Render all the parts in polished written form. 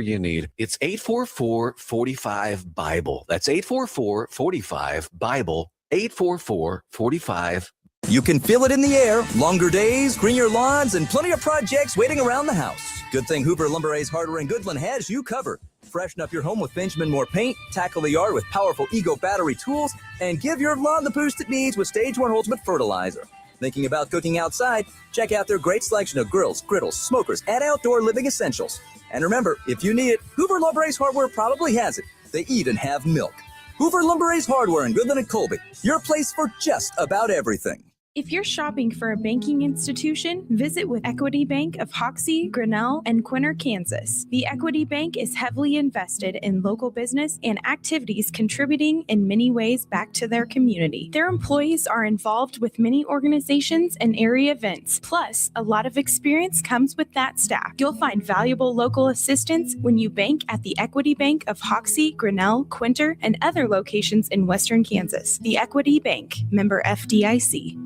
you need. It's 844-45-BIBLE. That's 844-45-BIBLE. 844-45. You can feel it in the air. Longer days, greener lawns, and plenty of projects waiting around the house. Good thing Hoover Lumber-Ace Hardware in Goodland has you covered. Freshen up your home with Benjamin Moore paint, tackle the yard with powerful Ego battery tools, and give your lawn the boost it needs with Stage 1 Ultimate Fertilizer. Thinking about cooking outside? Check out their great selection of grills, griddles, smokers, and outdoor living essentials. And remember, if you need it, Hoover Lumber-Ace Hardware probably has it. They even have milk. Hoover Lumber-Ace Hardware in Goodland and Colby, your place for just about everything. If you're shopping for a banking institution, visit with Equity Bank of Hoxie, Grinnell, and Quinter, Kansas. The Equity Bank is heavily invested in local business and activities contributing in many ways back to their community. Their employees are involved with many organizations and area events. Plus, a lot of experience comes with that staff. You'll find valuable local assistance when you bank at the Equity Bank of Hoxie, Grinnell, Quinter, and other locations in Western Kansas. The Equity Bank, member FDIC.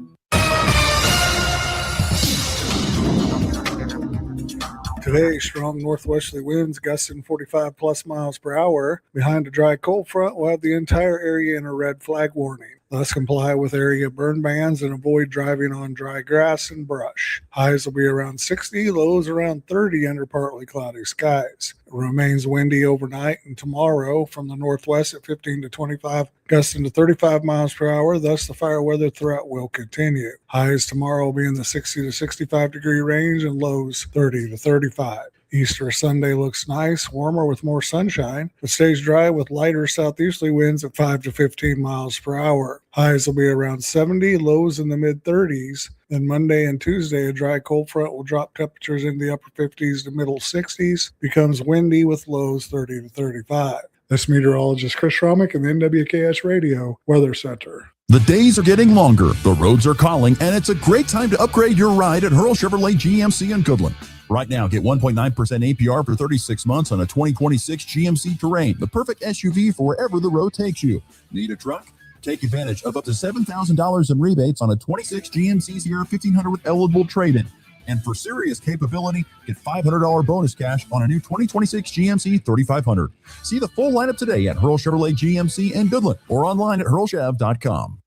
Today, strong northwesterly winds gusting 45 plus miles per hour. Behind a dry cold front, we'll have the entire area in a red flag warning. Thus, comply with area burn bans and avoid driving on dry grass and brush. Highs will be around 60, lows around 30 under partly cloudy skies. It remains windy overnight and tomorrow from the northwest at 15 to 25, gusting to 35 miles per hour. Thus, the fire weather threat will continue. Highs tomorrow will be in the 60 to 65 degree range and lows 30 to 35. Easter Sunday looks nice, warmer with more sunshine, but stays dry with lighter southeasterly winds at 5 to 15 miles per hour. Highs will be around 70, lows in the mid-30s. Then Monday and Tuesday, a dry cold front will drop temperatures into the upper 50s to middle 60s, becomes windy with lows 30 to 35. This meteorologist Chris Schromick in the NWKS Radio Weather Center. The days are getting longer, the roads are calling, and it's a great time to upgrade your ride at Hurl Chevrolet GMC in Goodland. Right now, get 1.9% APR for 36 months on a 2026 GMC Terrain, the perfect SUV for wherever the road takes you. Need a truck? Take advantage of up to $7,000 in rebates on a 26 GMC Sierra 1500 with eligible trade-in. And for serious capability, get $500 bonus cash on a new 2026 GMC 3500. See the full lineup today at Hurl Chevrolet GMC in Goodland or online at hurlchev.com.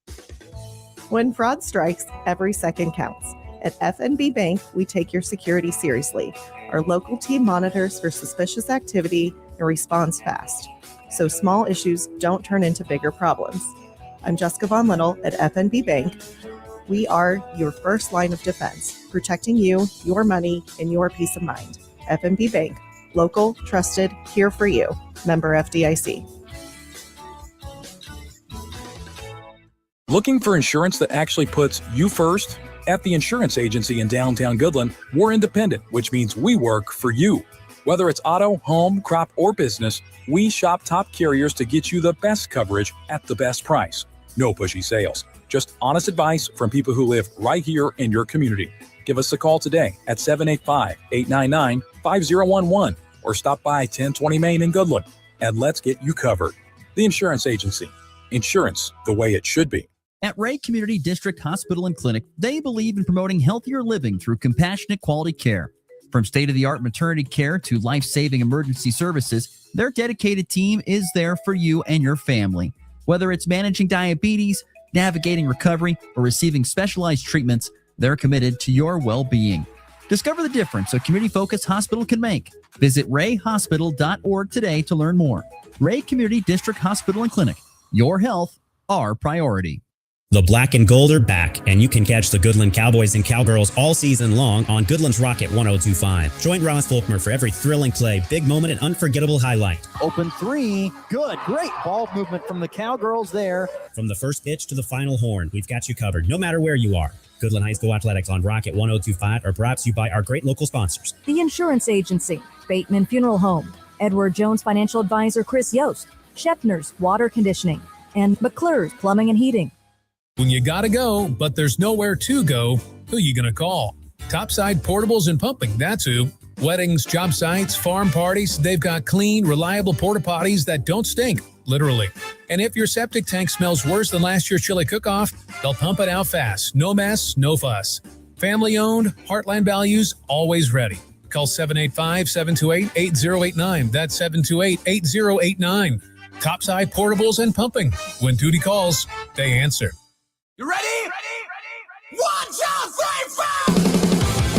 When fraud strikes, every second counts. At FNB Bank, we take your security seriously. Our local team monitors for suspicious activity and responds fast, so small issues don't turn into bigger problems. I'm Jessica Von Little at FNB Bank. We are your first line of defense, protecting you, your money, and your peace of mind. FNB Bank, local, trusted, here for you. Member FDIC. Looking for insurance that actually puts you first? At the insurance agency in downtown Goodland, we're independent, which means we work for you. Whether it's auto, home, crop, or business, we shop top carriers to get you the best coverage at the best price. No pushy sales, just honest advice from people who live right here in your community. Give us a call today at 785-899-5011 or stop by 1020 Main in Goodland and let's get you covered. The Insurance Agency. Insurance the way it should be. At Ray Community District Hospital and Clinic, they believe in promoting healthier living through compassionate quality care. From state-of-the-art maternity care to life-saving emergency services, their dedicated team is there for you and your family. Whether it's managing diabetes, navigating recovery, or receiving specialized treatments, they're committed to your well-being. Discover the difference a community-focused hospital can make. Visit rayhospital.org today to learn more. Ray Community District Hospital and Clinic. Your health, our priority. The Black and Gold are back, and you can catch the Goodland Cowboys and Cowgirls all season long on Goodland's Rocket 102.5. Join Ross Volkmer for every thrilling play, big moment, and unforgettable highlight. Open three. Good. Great ball movement from the Cowgirls there. From the first pitch to the final horn, we've got you covered, no matter where you are. Goodland High School Athletics on Rocket 102.5 are brought to you by our great local sponsors. The Insurance Agency, Bateman Funeral Home, Edward Jones Financial Advisor Chris Yost, Scheffner's Water Conditioning, and McClure's Plumbing and Heating. When you gotta go, but there's nowhere to go, who you gonna call? Topside Portables and Pumping, that's who. Weddings, job sites, farm parties, they've got clean, reliable porta potties that don't stink, literally. And if your septic tank smells worse than last year's chili cook-off, they'll pump it out fast. No mess, no fuss. Family owned, Heartland values, always ready. Call 785-728-8089. That's 728-8089. Topside Portables and Pumping. When duty calls, they answer. You ready? 1, 2, 3,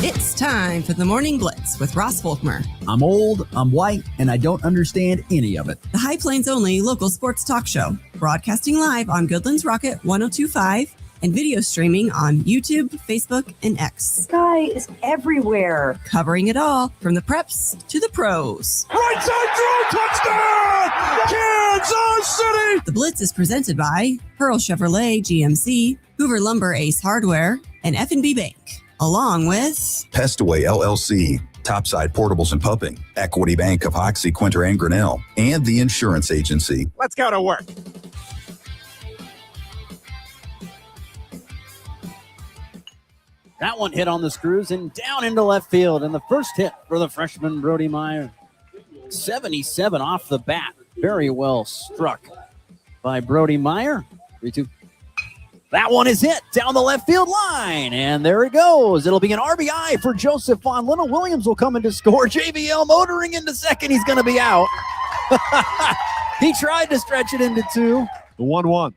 4! It's time for the Morning Blitz with Ross Volkmer. I'm old, I'm white, and I don't understand any of it. The High Plains only local sports talk show, broadcasting live on Goodland's Rocket 102.5 and video streaming on YouTube, Facebook, and X. Sky is everywhere. Covering it all from the preps to the pros. Right side throw, touchdown! Kansas City! The Blitz is presented by Pearl Chevrolet GMC, Hoover Lumber Ace Hardware, and F&B Bank, along with Pestaway LLC, Topside Portables and Pumping, Equity Bank of Hoxie, Quinter, and Grinnell, and the Insurance Agency. Let's go to work. That one hit on the screws and down into left field. And the first hit for the freshman, Brody Meyer. 77 off the bat. Very well struck by Brody Meyer. 3-2. That one is hit down the left field line. And there it goes. It'll be an RBI for Joseph Von Little. Williams will come in to score. JBL motoring into second. He's going to be out. He tried to stretch it into 2. The 1-1.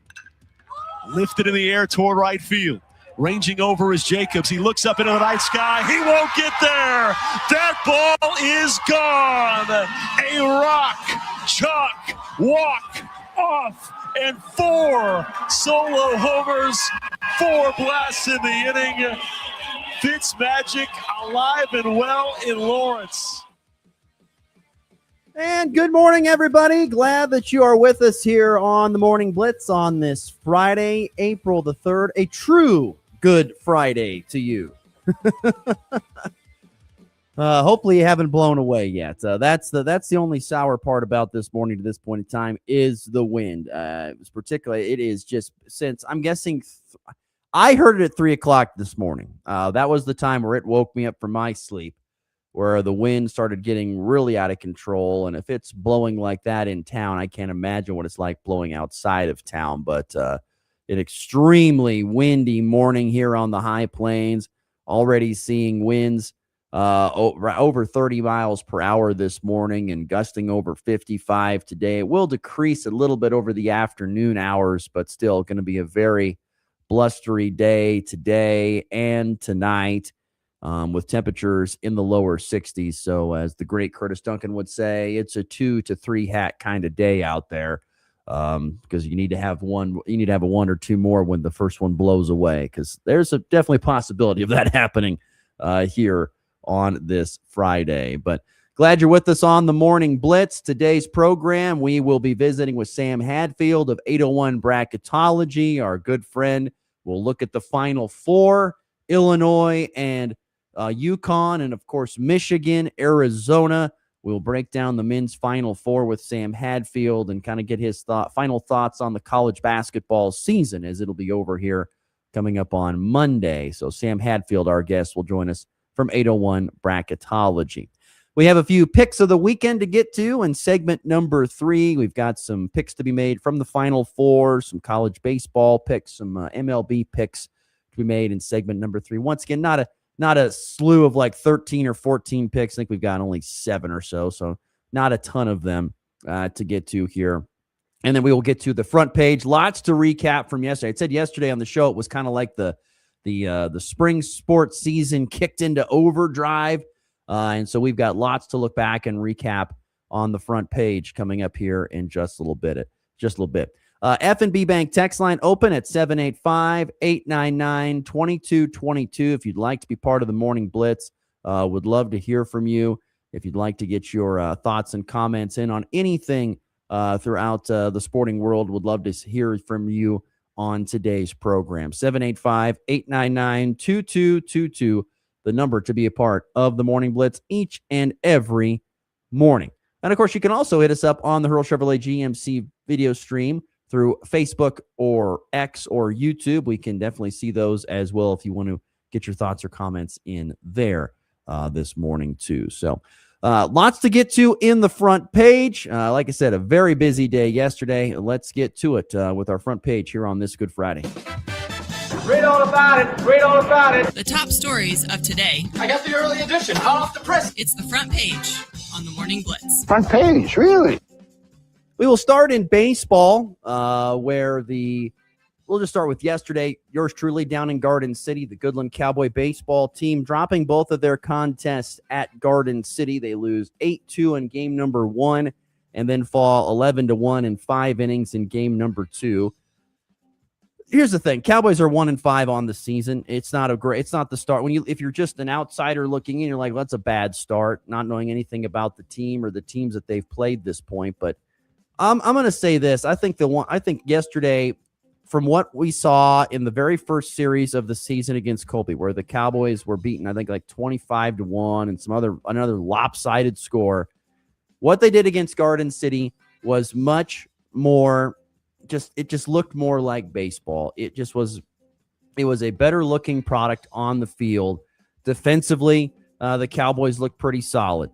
Lifted in the air toward right field. Ranging over is Jacobs. He looks up into the night sky. He won't get there. That ball is gone. A rock, chalk, walk, off, and 4 solo homers, 4 blasts in the inning. Fitzmagic alive and well in Lawrence. And good morning, everybody. Glad that you are with us here on the Morning Blitz on this Friday, April the 3rd. A true Good Friday to you. Hopefully you haven't blown away yet. That's the only sour part about this morning to this point in time is the wind. It is just since I'm guessing I heard it at 3:00 this morning. That was the time where it woke me up from my sleep, where the wind started getting really out of control. And if it's blowing like that in town, I can't imagine what it's like blowing outside of town. But an extremely windy morning here on the high plains. Already seeing winds over 30 miles per hour this morning and gusting over 55 today. It will decrease a little bit over the afternoon hours, but still going to be a very blustery day today and tonight with temperatures in the lower 60s. So as the great Curtis Duncan would say, it's a 2 to 3 hat kind of day out there. Because you need to have a 1 or 2 more when the first one blows away, because there's a definitely possibility of that happening here on this Friday. But glad you're with us on the Morning Blitz. Today's program, we will be visiting with Sam Hadfield of 801 Bracketology, our good friend. We'll look at the Final Four, Illinois and UConn, and of course Michigan, Arizona. We'll break down the men's Final Four with Sam Hadfield and kind of get his final thoughts on the college basketball season, as it'll be over here coming up on Monday. So Sam Hadfield, our guest, will join us from 801 Bracketology. We have a few picks of the weekend to get to. In segment number 3, we've got some picks to be made from the Final Four, some college baseball picks, some MLB picks to be made in segment number 3. Once again, not a slew of like 13 or 14 picks. I think we've got only 7 or so not a ton of them to get to here. And then we will get to the front page. Lots to recap from yesterday. I said yesterday on the show it was kind of like the spring sports season kicked into overdrive. And so we've got lots to look back and recap on the front page coming up here in just a little bit. F&B Bank text line open at 785-899-2222. If you'd like to be part of the Morning Blitz, would love to hear from you. If you'd like to get your thoughts and comments in on anything throughout the sporting world, would love to hear from you on today's program. 785-899-2222, the number to be a part of the Morning Blitz each and every morning. And of course, you can also hit us up on the Hurl Chevrolet GMC video stream through Facebook or X or YouTube. We can definitely see those as well if you want to get your thoughts or comments in there this morning too. So lots to get to in the front page. Like I said, a very busy day yesterday. Let's get to it with our front page here on this Good Friday. Read all about it. Read all about it. The top stories of today. I got the early edition, hot off the press. It's the front page on the Morning Blitz. Front page, really? We will start in baseball, we'll just start with yesterday. Yours truly down in Garden City, the Goodland Cowboy baseball team dropping both of their contests at Garden City. They lose 8-2 in game number 1 and then fall 11-1 in 5 innings in game number 2. Here's the thing. Cowboys are 1-5 on the season. It's not the start. If you're just an outsider looking in, you're like, well, that's a bad start, not knowing anything about the team or the teams that they've played this point. But I'm going to say this. I think yesterday, from what we saw in the very first series of the season against Colby, where the Cowboys were beaten, I think like 25-1 and another lopsided score, what they did against Garden City was much more it just looked more like baseball. It was a better looking product on the field. Defensively, the Cowboys looked pretty solid.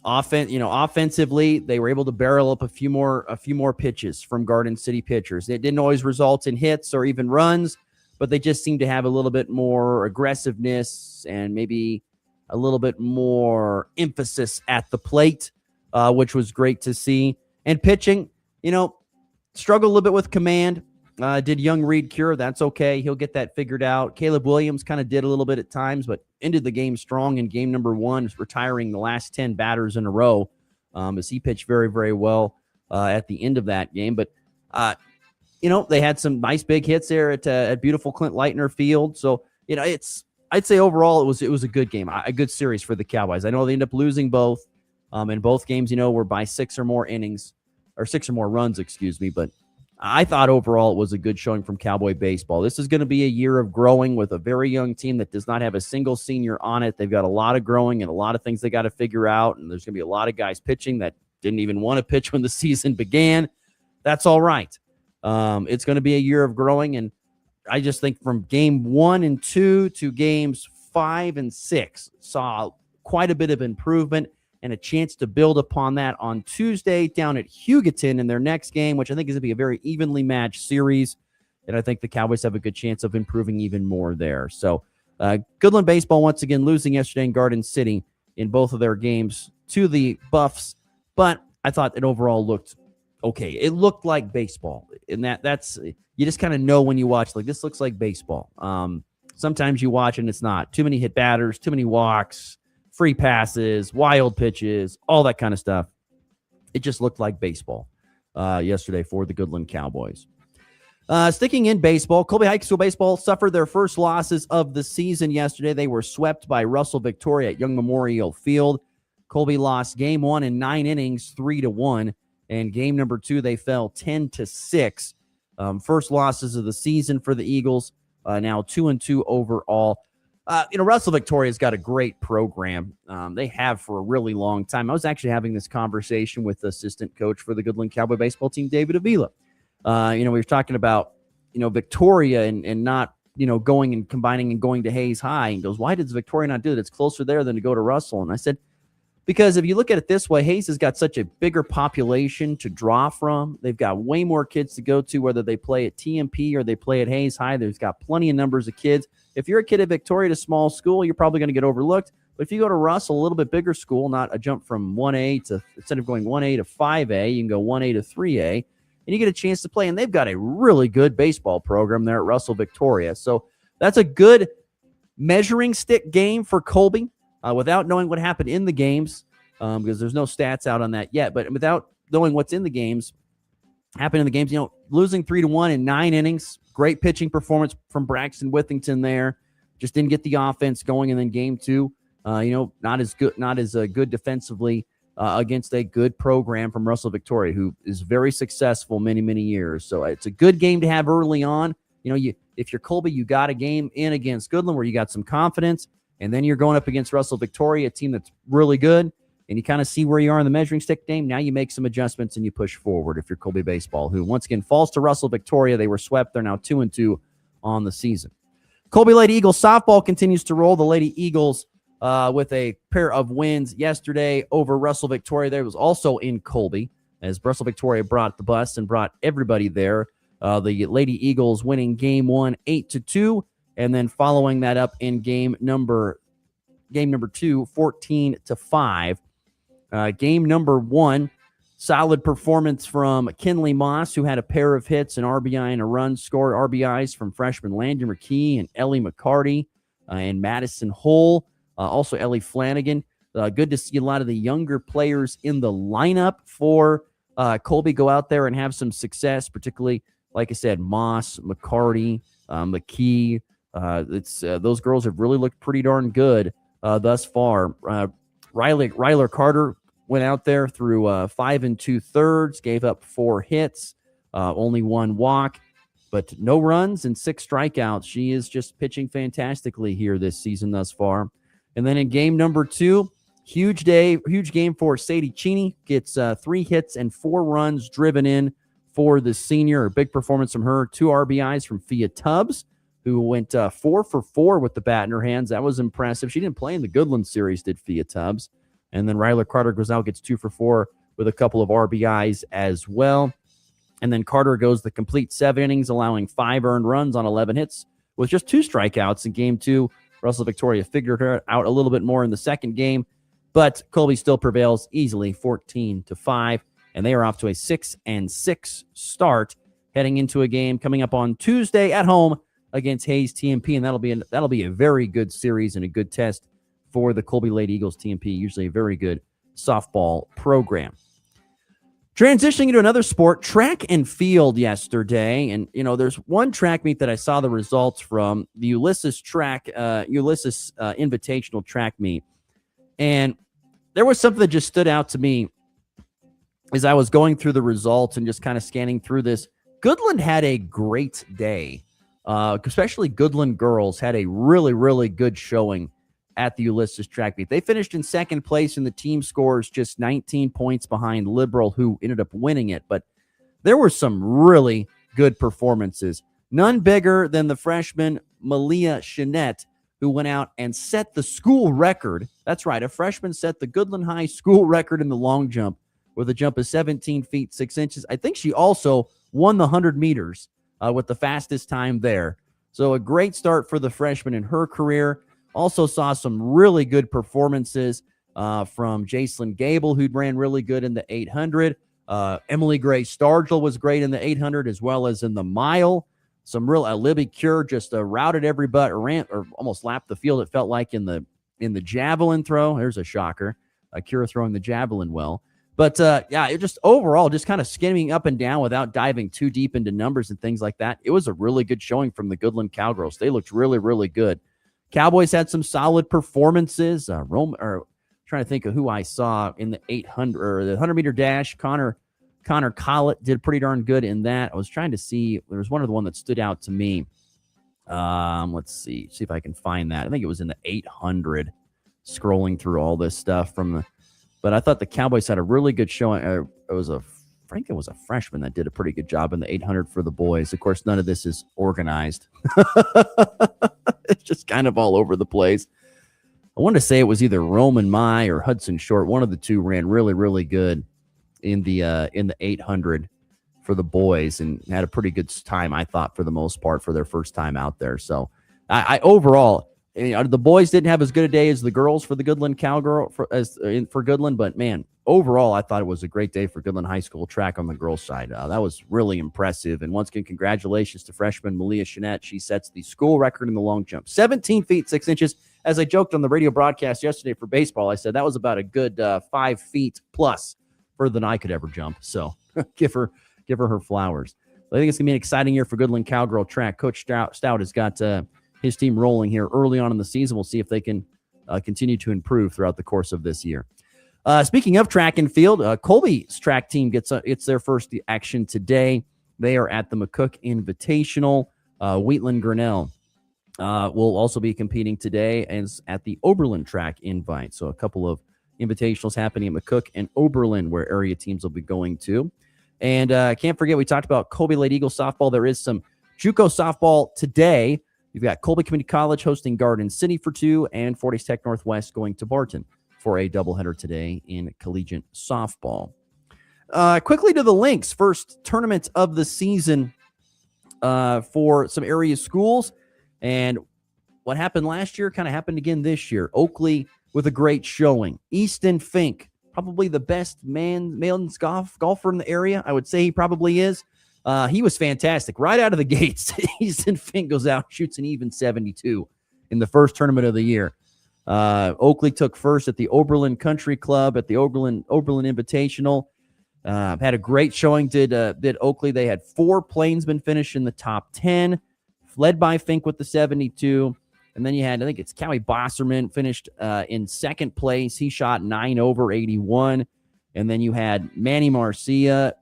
Offensively, they were able to barrel up a few more pitches from Garden City pitchers. It didn't always result in hits or even runs, but they just seemed to have a little bit more aggressiveness and maybe a little bit more emphasis at the plate, which was great to see. And pitching, struggled a little bit with command. Did young Reed cure? That's okay. He'll get that figured out. Caleb Williams kind of did a little bit at times, but ended the game strong in game number 1, retiring the last 10 batters in a row as he pitched very, very well at the end of that game. But, they had some nice big hits there at beautiful Clint Leitner Field. So, I'd say overall it was a good game, a good series for the Cowboys. I know they ended up losing both. In both games, were by 6 or more runs, but I thought overall it was a good showing from Cowboy baseball. This is going to be a year of growing with a very young team that does not have a single senior on it. They've got a lot of growing and a lot of things they got to figure out, and there's going to be a lot of guys pitching that didn't even want to pitch when the season began. That's all right. It's going to be a year of growing, and I just think from game 1 and 2 to games 5 and 6 saw quite a bit of improvement and a chance to build upon that on Tuesday down at Hugoton in their next game, which I think is going to be a very evenly matched series. And I think the Cowboys have a good chance of improving even more there. So Goodland baseball once again losing yesterday in Garden City in both of their games to the Buffs. But I thought it overall looked okay. It looked like baseball. And that's you just kind of know when you watch, like, this looks like baseball. Sometimes you watch and it's not. Too many hit batters, too many walks, free passes, wild pitches, all that kind of stuff. It just looked like baseball yesterday for the Goodland Cowboys. Sticking in baseball, Colby High School baseball suffered their first losses of the season yesterday. They were swept by Russell Victoria at Young Memorial Field. Colby lost game 1 in 9 innings, 3-1, and game number 2 they fell 10-6. First losses of the season for the Eagles. Now 2-2 overall. Russell Victoria's got a great program. They have for a really long time. I was actually having this conversation with the assistant coach for the Goodland Cowboy baseball team, David Avila. We were talking about, Victoria and not, going and combining and going to Hayes High. And he goes, why does Victoria not do it? It's closer there than to go to Russell. And I said, because if you look at it this way, Hayes has got such a bigger population to draw from. They've got way more kids to go to, whether they play at TMP or they play at Hayes High. There's got plenty of numbers of kids. If you're a kid at Victoria, at a small school, you're probably going to get overlooked. But if you go to Russell, a little bit bigger school, not a jump from 1A to, instead of going 1A to 5A, you can go 1A to 3A, and you get a chance to play. And they've got a really good baseball program there at Russell Victoria. So that's a good measuring stick game for Colby without knowing what happened in the games, because there's no stats out on that yet. But without knowing what's in the games, losing 3-1 in 9 innings, great pitching performance from Braxton Withington there. Just didn't get the offense going. And then game 2, not as good defensively against a good program from Russell Victoria, who is very successful many, many years. So it's a good game to have early on. If you're Colby, you got a game in against Goodland where you got some confidence, and then you're going up against Russell Victoria, a team that's really good, and you kind of see where you are in the measuring stick game. Now you make some adjustments and you push forward if you're Colby baseball, who once again falls to Russell Victoria. They were swept. They're now 2-2 on the season. Colby Lady Eagles softball continues to roll. The Lady Eagles with a pair of wins yesterday over Russell Victoria. There was also in Colby, as Russell Victoria brought the bus and brought everybody there. The Lady Eagles winning game 1 8-2, and then following that up in game number 2 14-5. Game number 1, solid performance from Kinley Moss, who had a pair of hits, an RBI and a run, scored RBIs from freshman Landon McKee and Ellie McCarty and Madison Hull, also Ellie Flanagan. Good to see a lot of the younger players in the lineup for Colby go out there and have some success, particularly, like I said, Moss, McCarty, McKee. Those girls have really looked pretty darn good thus far. Ryler Carter went out there through 5 2/3, gave up 4 hits, only 1 walk, but no runs and 6 strikeouts. She is just pitching fantastically here this season thus far. And then in game number 2, huge game for Sadie Cheney. Gets 3 hits and 4 runs driven in for the senior. A big performance from her. 2 RBIs from Fia Tubbs, who went 4 for 4 with the bat in her hands. That was impressive. She didn't play in the Goodland series, did Fia Tubbs. And then Ryler Carter goes out, gets 2 for 4 with a couple of RBIs as well. And then Carter goes the complete 7 innings, allowing 5 earned runs on 11 hits with just 2 strikeouts in game 2. Russell Victoria figured her out a little bit more in the second game, but Colby still prevails easily, 14-5. And they are off to a 6-6 start, heading into a game coming up on Tuesday at home against Hayes TMP, and that'll be a very good series and a good test for the Colby Lady Eagles TMP. Usually a very good softball program. Transitioning into another sport, track and field yesterday, and there's one track meet that I saw the results from, the Ulysses Invitational track meet, and there was something that just stood out to me as I was going through the results and just kind of scanning through this. Goodland had a great day. Especially Goodland girls had a really, really good showing at the Ulysses track meet. They finished in second place, and the team scores just 19 points behind Liberal, who ended up winning it. But there were some really good performances. None bigger than the freshman Malia Chenette, who went out and set the school record. That's right, a freshman set the Goodland High school record in the long jump with a jump of 17 feet 6 inches. I think she also won the 100 meters with the fastest time there. So a great start for the freshman in her career. Also saw some really good performances from Jacelyn Gable, who ran really good in the 800. Emily Gray Stargell was great in the 800 as well as in the mile. Some real Libby Cure just routed everybody, or almost lapped the field, it felt like, in the javelin throw. There's a shocker. Cure throwing the javelin well. But, it just overall, just kind of skimming up and down without diving too deep into numbers and things like that. It was a really good showing from the Goodland Cowgirls. They looked really, really good. Cowboys had some solid performances. Trying to think of who I saw in the 800 or the 100-meter dash. Connor Collett did pretty darn good in that. I was trying to see. There was one that stood out to me. Let's see if I can find that. I think it was in the 800. Scrolling through all this stuff but I thought the Cowboys had a really good showing. It was a freshman that did a pretty good job in the 800 for the boys. Of course, none of this is organized. It's just kind of all over the place. I want to say it was either Roman Mai or Hudson Short. One of the two ran really, really good in the 800 for the boys and had a pretty good time, I thought, for the most part, for their first time out there. So I overall, the boys didn't have as good a day as the girls for the Goodland Cowgirl for Goodland, but man, overall, I thought it was a great day for Goodland High School track on the girls' side. That was really impressive. And once again, congratulations to freshman Malia Chenette. She sets the school record in the long jump, 17 feet 6 inches. As I joked on the radio broadcast yesterday for baseball, I said that was about a good 5 feet plus further than I could ever jump. So give her her flowers. I think it's gonna be an exciting year for Goodland Cowgirl track. Coach Stout has got his team rolling here early on in the season. We'll see if they can continue to improve throughout the course of this year. Speaking of track and field, Colby's track team gets their first action today. They are at the McCook Invitational. Wheatland Grinnell will also be competing today as at the Oberlin track invite. So a couple of invitationals happening at McCook and Oberlin, where area teams will be going to. And can't forget, we talked about Colby Lady Eagles softball. There is some JUCO softball today. You've got Colby Community College hosting Garden City for 2, and Forties Tech Northwest going to Barton for a doubleheader today in collegiate softball. Quickly to the Lynx, first tournament of the season for some area schools. And what happened last year kind of happened again this year. Oakley with a great showing. Easton Fink, probably the best men's golfer in the area. I would say he probably is. He was fantastic right out of the gates. Easton Fink goes out and shoots an even 72 in the first tournament of the year. Oakley took first at the Oberlin Country Club at the Oberlin Invitational. Had a great showing. Did Oakley? They had 4 plainsmen finish in the top 10, led by Fink with the 72. And then you had, I think it's Cowie Bosserman finished in second place. He shot 9 over 81. And then you had Manny Manuel Mancia.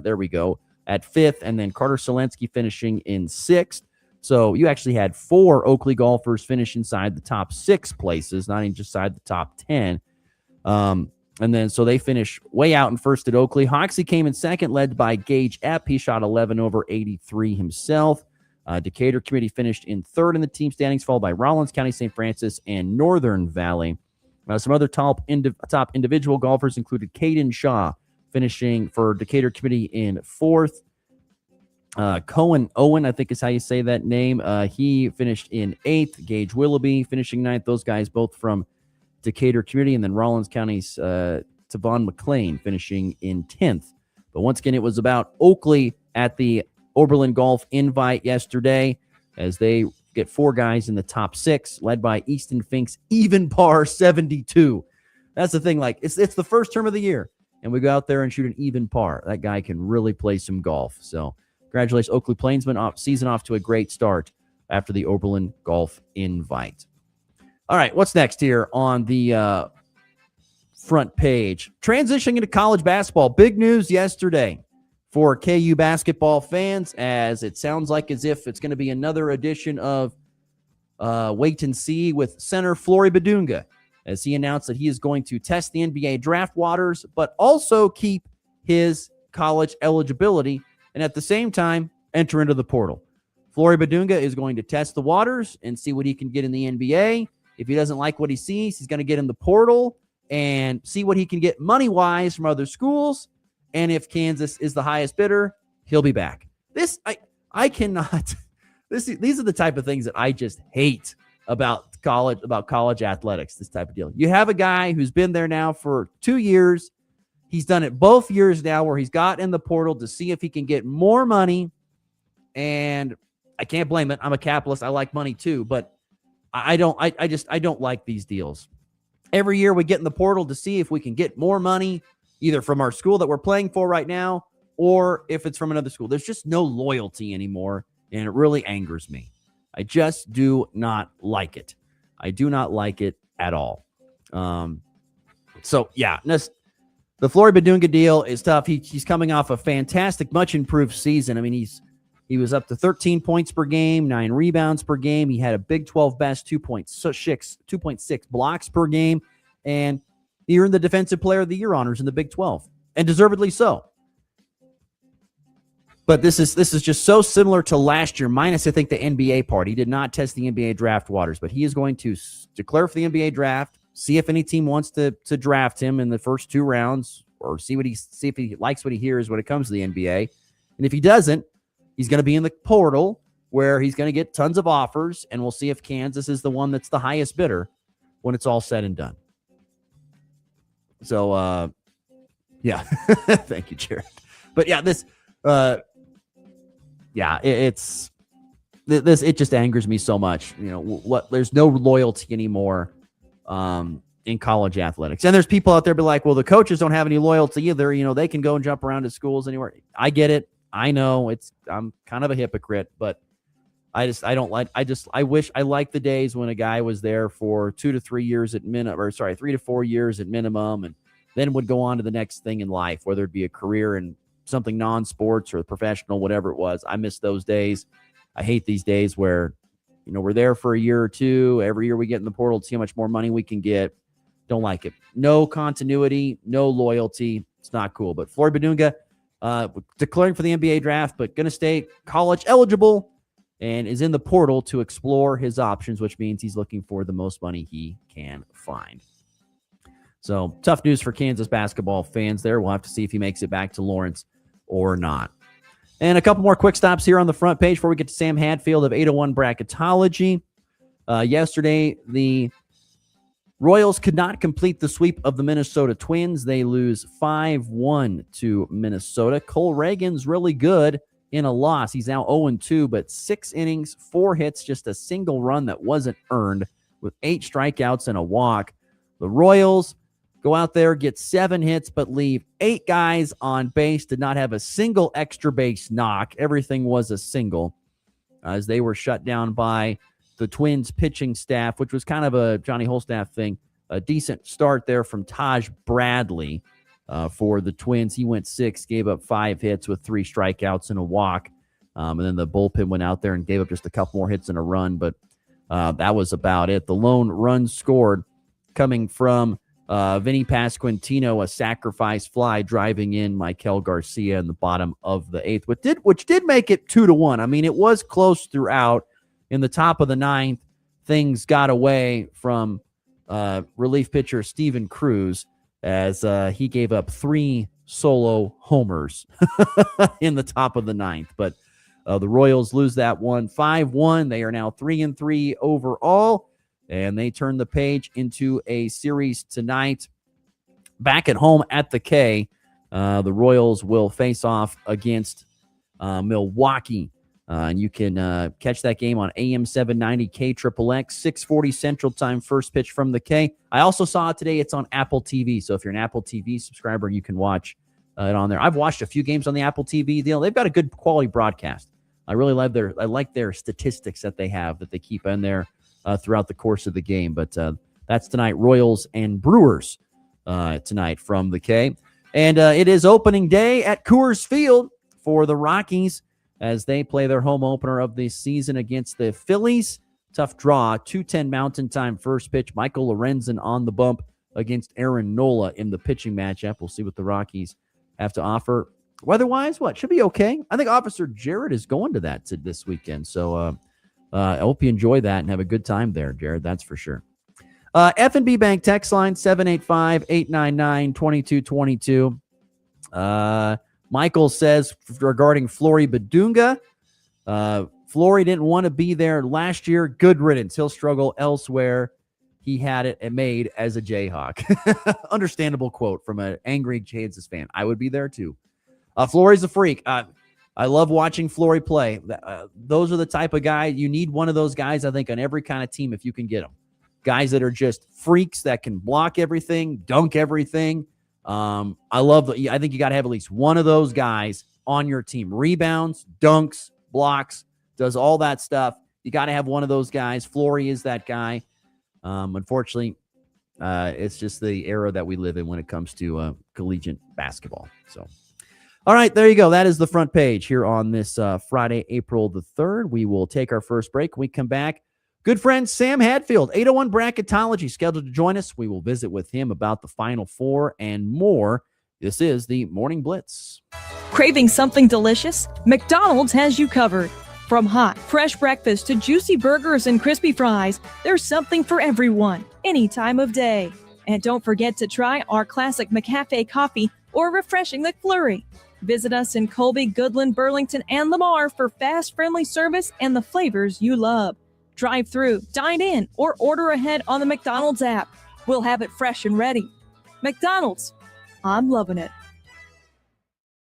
There we go, at 5th. And then Carter Selensky finishing in 6th. So you actually had 4 Oakley golfers finish inside the top 6 places, not even just inside the top 10. And then so they finish way out in first at Oakley. Hoxie came in second, led by Gage Epp. He shot 11 over 83 himself. Decatur Committee finished in third in the team standings, followed by Rollins County, St. Francis, and Northern Valley. Some other top individual golfers included Caden Shaw, finishing for Decatur Committee in 4th. Cohen Owen, I think is how you say that name. He finished in 8th. Gage Willoughby finishing 9th. Those guys both from Decatur Community. And then Rollins County's Tavon McLean finishing in 10th. But once again, it was about Oakley at the Oberlin Golf Invite yesterday, as they get 4 guys in the top 6, led by Easton Fink's even par 72. That's the thing. Like, it's the first term of the year, and we go out there and shoot an even par. That guy can really play some golf. So congratulations, Oakley Plainsmen. Season off to a great start after the Oberlin Golf Invite. All right, what's next here on the front page? Transitioning into college basketball. Big news yesterday for KU basketball fans, as it sounds like as if it's going to be another edition of wait and see with center Flory Badunga, as he announced that he is going to test the NBA draft waters, but also keep his college eligibility, and at the same time enter into the portal. Flory Badunga is going to test the waters and see what he can get in the NBA. If he doesn't like what he sees, he's going to get in the portal and see what he can get money-wise from other schools. And if Kansas is the highest bidder, he'll be back. I cannot. These are the type of things that I just hate about college athletics, this type of deal. You have a guy who's been there now for 2 years. He's done it both years now, where he's got in the portal to see if he can get more money. And I can't blame it. I'm a capitalist. I like money too, but I don't like these deals. Every year we get in the portal to see if we can get more money, either from our school that we're playing for right now, or if it's from another school. There's just no loyalty anymore, and it really angers me. I just do not like it. I do not like it at all. So yeah, the Flory Badunga deal is tough. He's coming off a fantastic, much improved season. I mean, he was up to 13 points per game, 9 rebounds per game. He had a Big 12 best 2.6 blocks per game, and he earned the Defensive Player of the Year honors in the Big 12, and deservedly so. But this is just so similar to last year, minus I think the NBA part. He did not test the NBA draft waters, but he is going to declare for the NBA draft, see if any team wants to draft him in the first 2 rounds, or see if he likes what he hears when it comes to the NBA. And if he doesn't, he's going to be in the portal, where he's going to get tons of offers, and we'll see if Kansas is the one that's the highest bidder when it's all said and done. So, yeah, thank you, Jared. But yeah, it just angers me so much. You know, there's no loyalty anymore in college athletics. And there's people out there be like, well, the coaches don't have any loyalty either. You know, they can go and jump around to schools anywhere. I get it. I know I'm kind of a hypocrite, but I wish I liked the days when a guy was there for 2 to 3 years at minimum, or 3 to 4 years at minimum, and then would go on to the next thing in life, whether it be a career in something non-sports or professional, whatever it was. I miss those days. I hate these days where, you know, we're there for a year or two. Every year we get in the portal to see how much more money we can get. Don't like it. No continuity, no loyalty. It's not cool. But Flory Badunga, declaring for the NBA draft, but going to stay college eligible, and is in the portal to explore his options, which means he's looking for the most money he can find. So tough news for Kansas basketball fans there. We'll have to see if he makes it back to Lawrence or not. And a couple more quick stops here on the front page before we get to Sam Hadfield of 801 Bracketology. Yesterday, the Royals could not complete the sweep of the Minnesota Twins. They lose 5-1 to Minnesota. Cole Reagan's really good in a loss. He's now 0-2, but 6 innings, 4 hits, just a single run that wasn't earned with 8 strikeouts and a walk. The Royals go out there, get 7 hits, but leave 8 guys on base, did not have a single extra base knock. Everything was a single as they were shut down by the Twins pitching staff, which was kind of a Johnny Holstaff thing. A decent start there from Taj Bradley for the Twins. He went 6, gave up 5 hits with 3 strikeouts and a walk. And then the bullpen went out there and gave up just a couple more hits and a run, but that was about it. The lone run scored coming from Vinny Pasquantino, a sacrifice fly driving in Michael Garcia in the bottom of the 8th, which did make it 2-1. I mean, it was close throughout. In the top of the 9th, things got away from relief pitcher Steven Cruz as he gave up 3 solo homers in the top of the 9th. But the Royals lose that one 5-1. They are now 3-3 overall, and they turn the page into a series tonight. Back at home at the K, the Royals will face off against Milwaukee. And you can catch that game on AM 790 KXXX, 6:40 Central Time, first pitch from the K. I also saw it today. It's on Apple TV. So if you're an Apple TV subscriber, you can watch it on there. I've watched a few games on the Apple TV deal. They've got a good quality broadcast. I really like their statistics that they have that they keep in there throughout the course of the game. But that's tonight, Royals and Brewers tonight from the K. And it is opening day at Coors Field for the Rockies as they play their home opener of the season against the Phillies. Tough draw, 2:10 Mountain Time first pitch. Michael Lorenzen on the bump against Aaron Nola in the pitching matchup. We'll see what the Rockies have to offer. Weather-wise, should be okay. I think Officer Jared is going to that this weekend. So I hope you enjoy that and have a good time there, Jared. That's for sure. F&B Bank text line, 785-899-2222. Michael says regarding Flory Badunga, Flory didn't want to be there last year. Good riddance. He'll struggle elsewhere. He had it made as a Jayhawk. Understandable quote from an angry Kansas fan. I would be there too. Flory's a freak. I love watching Flory play. Those are the type of guy you need. One of those guys, I think, on every kind of team if you can get them. Guys that are just freaks that can block everything, dunk everything. I think you got to have at least one of those guys on your team. Rebounds, dunks, blocks, does all that stuff. You got to have one of those guys. Flory is that guy. Unfortunately, it's just the era that we live in when it comes to collegiate basketball. So, all right, there you go. That is the front page here on this Friday, April the 3rd. We will take our first break. When we come back, good friend Sam Hadfield, 801 Bracketology, scheduled to join us. We will visit with him about the Final Four and more. This is the Morning Blitz. Craving something delicious? McDonald's has you covered. From hot, fresh breakfast to juicy burgers and crispy fries, there's something for everyone, any time of day. And don't forget to try our classic McCafe coffee or refreshing McFlurry. Visit us in Colby, Goodland, Burlington, and Lamar for fast, friendly service and the flavors you love. Drive through, dine in, or order ahead on the McDonald's app. We'll have it fresh and ready. McDonald's. I'm loving it.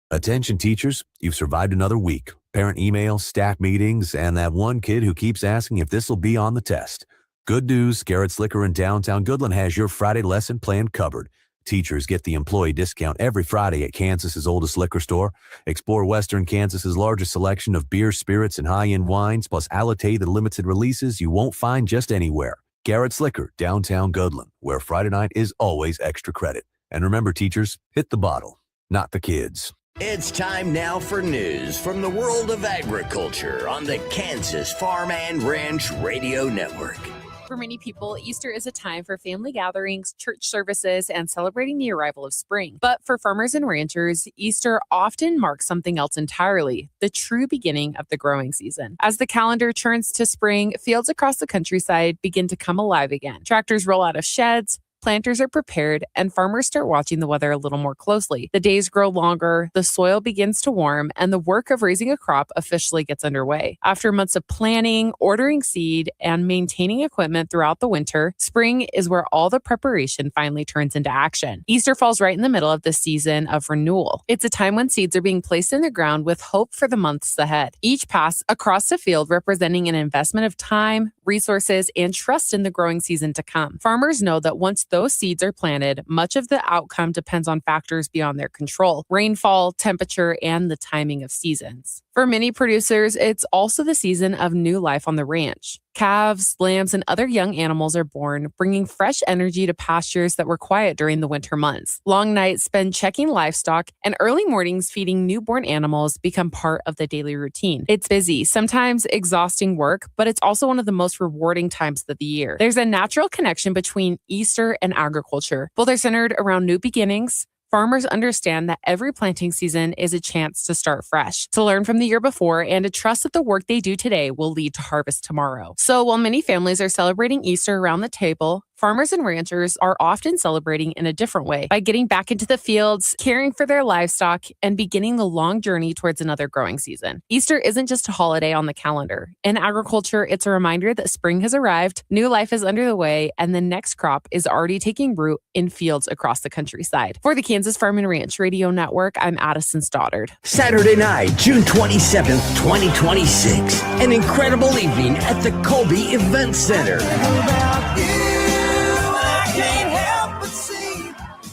Attention teachers, you've survived another week. Parent emails, staff meetings, and that one kid who keeps asking if this will be on the test. Good news, Garrett's Liquor in downtown Goodland has your Friday lesson plan covered. Teachers get the employee discount every Friday at Kansas's oldest liquor store. Explore Western Kansas's largest selection of beer, spirits, and high-end wines, plus allocated limited releases you won't find just anywhere. Garrett's Liquor, downtown Goodland, where Friday night is always extra credit. And remember, teachers, hit the bottle, not the kids. It's time now for news from the world of agriculture on the Kansas Farm and Ranch Radio Network. For many people, Easter is a time for family gatherings, church services, and celebrating the arrival of spring. But for farmers and ranchers, Easter often marks something else entirely, the true beginning of the growing season. As the calendar turns to spring, fields across the countryside begin to come alive again. Tractors roll out of sheds, planters are prepared, and farmers start watching the weather a little more closely. The days grow longer, the soil begins to warm, and the work of raising a crop officially gets underway. After months of planning, ordering seed, and maintaining equipment throughout the winter, spring is where all the preparation finally turns into action. Easter falls right in the middle of the season of renewal. It's a time when seeds are being placed in the ground with hope for the months ahead. Each pass across the field representing an investment of time, resources, and trust in the growing season to come. Farmers know that once those seeds are planted, much of the outcome depends on factors beyond their control: rainfall, temperature, and the timing of seasons. For many producers, it's also the season of new life on the ranch. Calves, lambs, and other young animals are born, bringing fresh energy to pastures that were quiet during the winter months. Long nights spent checking livestock, and early mornings feeding newborn animals become part of the daily routine. It's busy, sometimes exhausting work, but it's also one of the most rewarding times of the year. There's a natural connection between Easter and agriculture. Both are centered around new beginnings. Farmers understand that every planting season is a chance to start fresh, to learn from the year before, and to trust that the work they do today will lead to harvest tomorrow. So while many families are celebrating Easter around the table, farmers and ranchers are often celebrating in a different way by getting back into the fields, caring for their livestock, and beginning the long journey towards another growing season. Easter isn't just a holiday on the calendar. In agriculture, it's a reminder that spring has arrived, new life is under the way, and the next crop is already taking root in fields across the countryside. For the Kansas Farm and Ranch Radio Network, I'm Addison Stoddard. Saturday night, June 27th, 2026. An incredible evening at the Colby Event Center.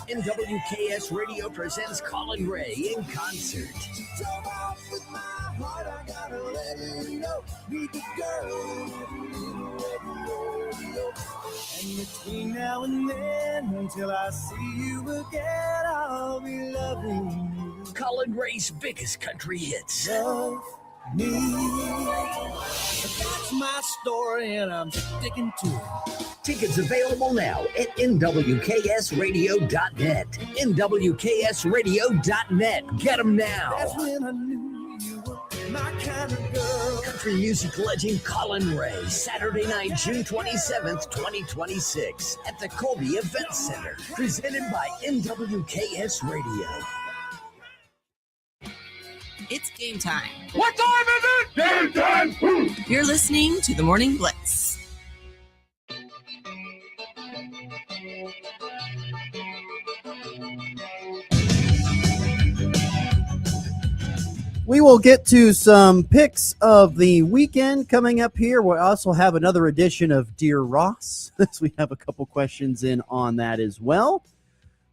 NWKS Radio presents Colin Ray in concert. And between now and then, until I see you again, I'll be loving you. Colin Ray's biggest country hits. Love me. That's my story, and I'm sticking to it. Tickets available now at nwksradio.net. nwksradio.net. Get them now. That's when I knew you were my kind of girl. Country music legend Colin Ray, Saturday night, June 27th, 2026, at the Colby Event Center. Presented by NWKS Radio. It's game time. What time is it? Game time! You're listening to the Morning Blitz. We will get to some picks of the weekend coming up here. We'll also have another edition of Dear Ross, as we have a couple questions in on that as well.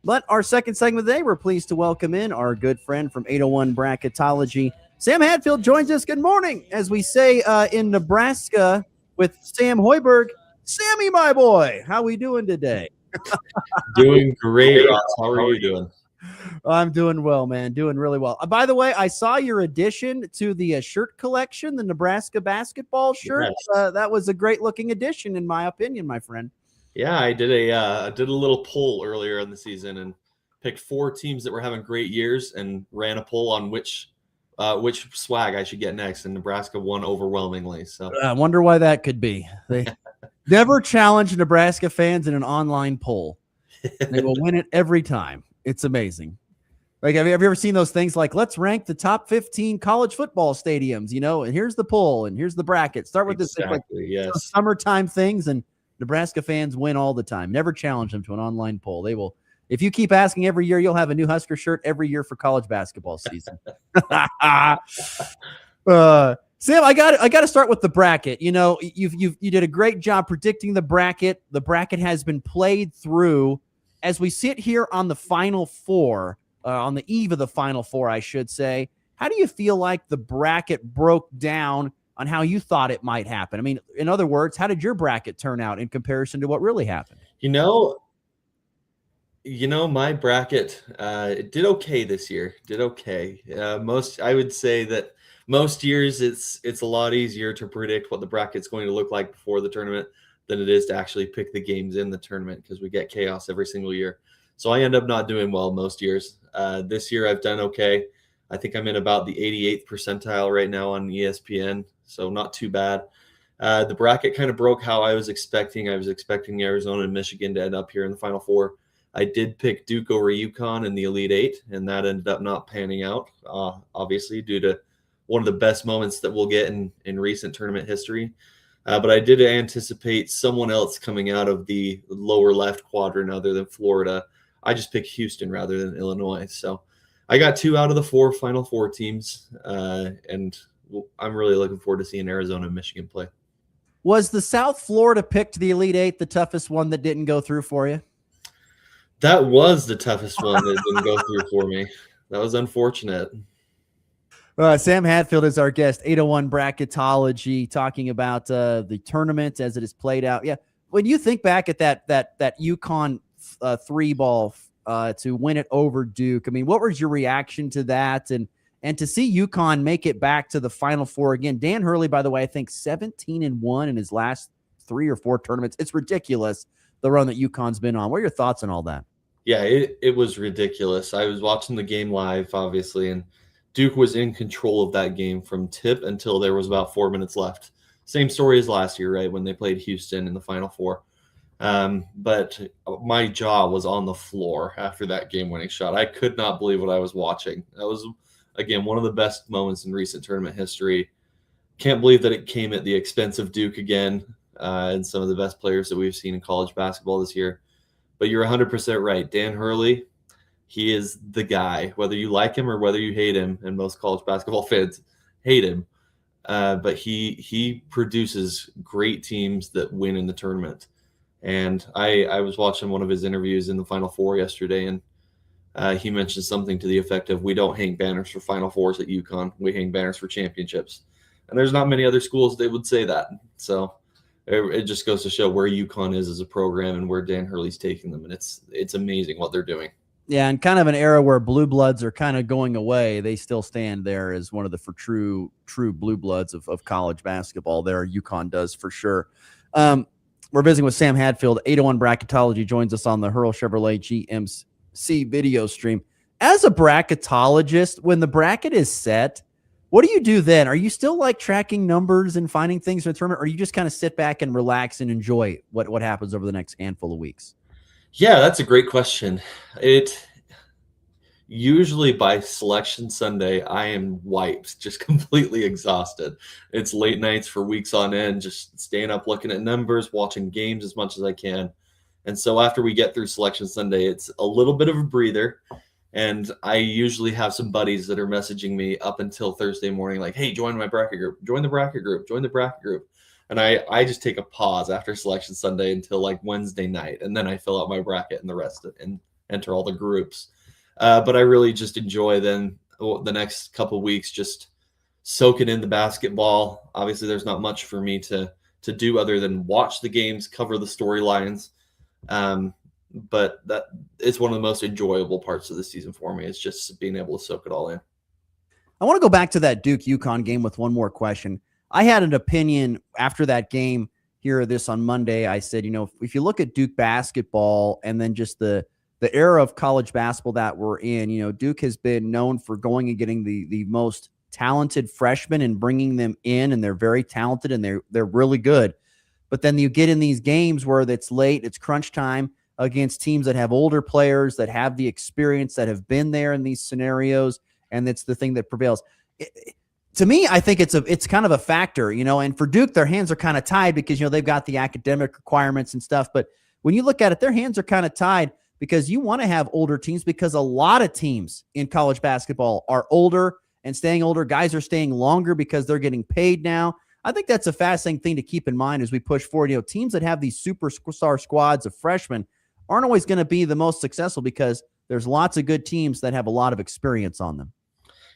But our second segment of the day, we're pleased to welcome in our good friend from 801 Bracketology. Sam Hadfield joins us. Good morning. As we say in Nebraska with Sam Hoiberg. Sammy, my boy, how we doing today? Doing great, Ross. How are you doing? I'm doing well, man. Doing really well. By the way, I saw your addition to the shirt collection, the Nebraska basketball shirt. Yes. That was a great looking addition, in my opinion, my friend. Yeah, I did a little poll earlier in the season and picked 4 teams that were having great years and ran a poll on which swag I should get next, and Nebraska won overwhelmingly. So I wonder why that could be. They never challenge Nebraska fans in an online poll. They will win it every time. It's amazing. Like, have you ever seen those things like, let's rank the top 15 college football stadiums, and here's the poll and here's the bracket. Start with this like yes. Summertime things, and Nebraska fans win all the time. Never challenge them to an online poll. They will. If you keep asking every year, you'll have a new Husker shirt every year for college basketball season. Sam, I got to start with the bracket. You did a great job predicting the bracket. The bracket has been played through. As we sit here on the Final Four, on the eve of the Final Four, I should say, how do you feel like the bracket broke down on how you thought it might happen? I mean, in other words, how did your bracket turn out in comparison to what really happened? My bracket it did okay this year. Did okay. I would say that most years it's a lot easier to predict what the bracket's going to look like before the tournament than it is to actually pick the games in the tournament, because we get chaos every single year. So I end up not doing well most years. This year I've done okay. I think I'm in about the 88th percentile right now on ESPN, so not too bad. The bracket kind of broke how I was expecting. I was expecting Arizona and Michigan to end up here in the Final Four. I did pick Duke over UConn in the Elite Eight, and that ended up not panning out, obviously, due to one of the best moments that we'll get in recent tournament history. But I did anticipate someone else coming out of the lower left quadrant other than Florida. I just picked Houston rather than Illinois. So I got 2 out of the 4 Final Four teams, and I'm really looking forward to seeing Arizona and Michigan play. Was the South Florida pick to the Elite Eight the toughest one that didn't go through for you? That was the toughest one that didn't go through for me. That was unfortunate. Sam Hatfield is our guest, 801 Bracketology, talking about the tournament as it is played out. Yeah, when you think back at that UConn 3-ball to win it over Duke, I mean, what was your reaction to that? And to see UConn make it back to the Final Four again. Dan Hurley, by the way, I think 17-1 in his last 3 or 4 tournaments. It's ridiculous, the run that UConn's been on. What are your thoughts on all that? Yeah, it was ridiculous. I was watching the game live, obviously, and Duke was in control of that game from tip until there was about 4 minutes left. Same story as last year, right, when they played Houston in the Final Four. But my jaw was on the floor after that game-winning shot. I could not believe what I was watching. That was, again, one of the best moments in recent tournament history. Can't believe that it came at the expense of Duke again, and some of the best players that we've seen in college basketball this year. But you're 100% right. Dan Hurley, he is the guy, whether you like him or whether you hate him, and most college basketball fans hate him. But he produces great teams that win in the tournament. And I was watching one of his interviews in the Final Four yesterday, and he mentioned something to the effect of, we don't hang banners for Final Fours at UConn. We hang banners for championships. And there's not many other schools that would say that. So it just goes to show where UConn is as a program and where Dan Hurley's taking them. And it's amazing what they're doing. Yeah, and kind of an era where blue bloods are kind of going away. They still stand there as one of the true blue bloods of college basketball there. UConn does for sure. We're visiting with Sam Hatfield. 801 Bracketology joins us on the Hurl Chevrolet GMC video stream. As a bracketologist, when the bracket is set, what do you do then? Are you still like tracking numbers and finding things in the tournament, or you just kind of sit back and relax and enjoy what happens over the next handful of weeks? Yeah, that's a great question. It usually by Selection Sunday, I am wiped, just completely exhausted. It's late nights for weeks on end, just staying up looking at numbers, watching games as much as I can. And so after we get through Selection Sunday, it's a little bit of a breather. And I usually have some buddies that are messaging me up until Thursday morning, like, hey, join my bracket group, join the bracket group, join the bracket group. And I just take a pause after Selection Sunday until like Wednesday night. And then I fill out my bracket and the rest and enter all the groups. But I really just enjoy then the next couple of weeks just soaking in the basketball. Obviously, there's not much for me to do other than watch the games, cover the storylines. But that it's one of the most enjoyable parts of the season for me. It's just being able to soak it all in. I want to go back to that Duke UConn game with one more question. I had an opinion after that game here, this on Monday. I said, if you look at Duke basketball and then just the era of college basketball that we're in, Duke has been known for going and getting the most talented freshmen and bringing them in, and they're very talented and they're really good. But then you get in these games where it's late, it's crunch time against teams that have older players, that have the experience, that have been there in these scenarios, and it's the thing that prevails. To me, I think it's kind of a factor, and for Duke, their hands are kind of tied because, they've got the academic requirements and stuff. But when you look at it, their hands are kind of tied because you want to have older teams, because a lot of teams in college basketball are older and staying older. Guys are staying longer because they're getting paid now. I think that's a fascinating thing to keep in mind as we push forward. Teams that have these superstar squads of freshmen aren't always going to be the most successful because there's lots of good teams that have a lot of experience on them.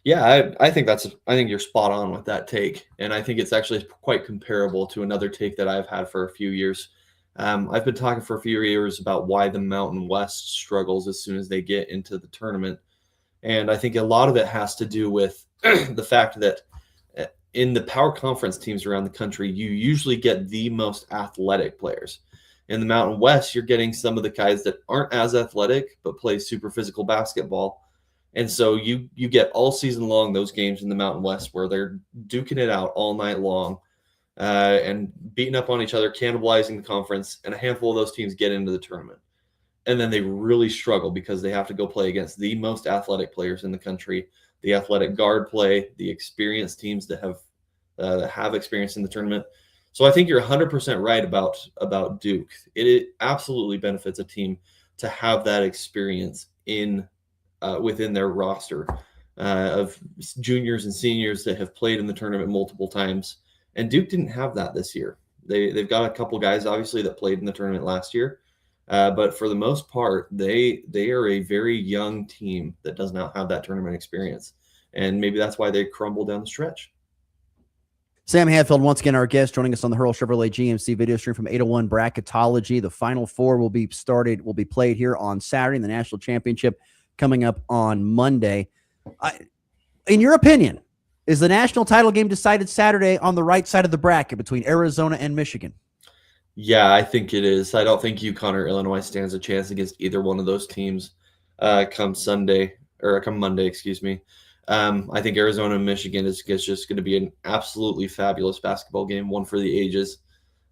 Yeah, I think you're spot on with that take. And I think it's actually quite comparable to another take that I've had for a few years. I've been talking for a few years about why the Mountain West struggles as soon as they get into the tournament. And I think a lot of it has to do with the fact that in the power conference teams around the country, you usually get the most athletic players. In the Mountain West, you're getting some of the guys that aren't as athletic but play super physical basketball. And so you get all season long those games in the Mountain West where they're duking it out all night long. and beating up on each other, cannibalizing the conference, and a handful of those teams get into the tournament. And then they really struggle because they have to go play against the most athletic players in the country, the athletic guard play, the experienced teams that have experience in the tournament. So I think you're 100% right about Duke. It absolutely benefits a team to have that experience within their roster of juniors and seniors that have played in the tournament multiple times. And Duke didn't have that this year. They've got a couple guys, obviously, that played in the tournament last year. But for the most part, they are a very young team that does not have that tournament experience. And maybe that's why they crumble down the stretch. Sam Hadfield, once again, our guest, joining us on the Hurl Chevrolet GMC video stream from 801 Bracketology. The Final Four will be played here on Saturday, and the National Championship coming up on Monday. In your opinion, is the national title game decided Saturday on the right side of the bracket between Arizona and Michigan? Yeah, I think it is. I don't think UConn or Illinois stands a chance against either one of those teams come Monday, excuse me. I think Arizona and Michigan is just going to be an absolutely fabulous basketball game, one for the ages.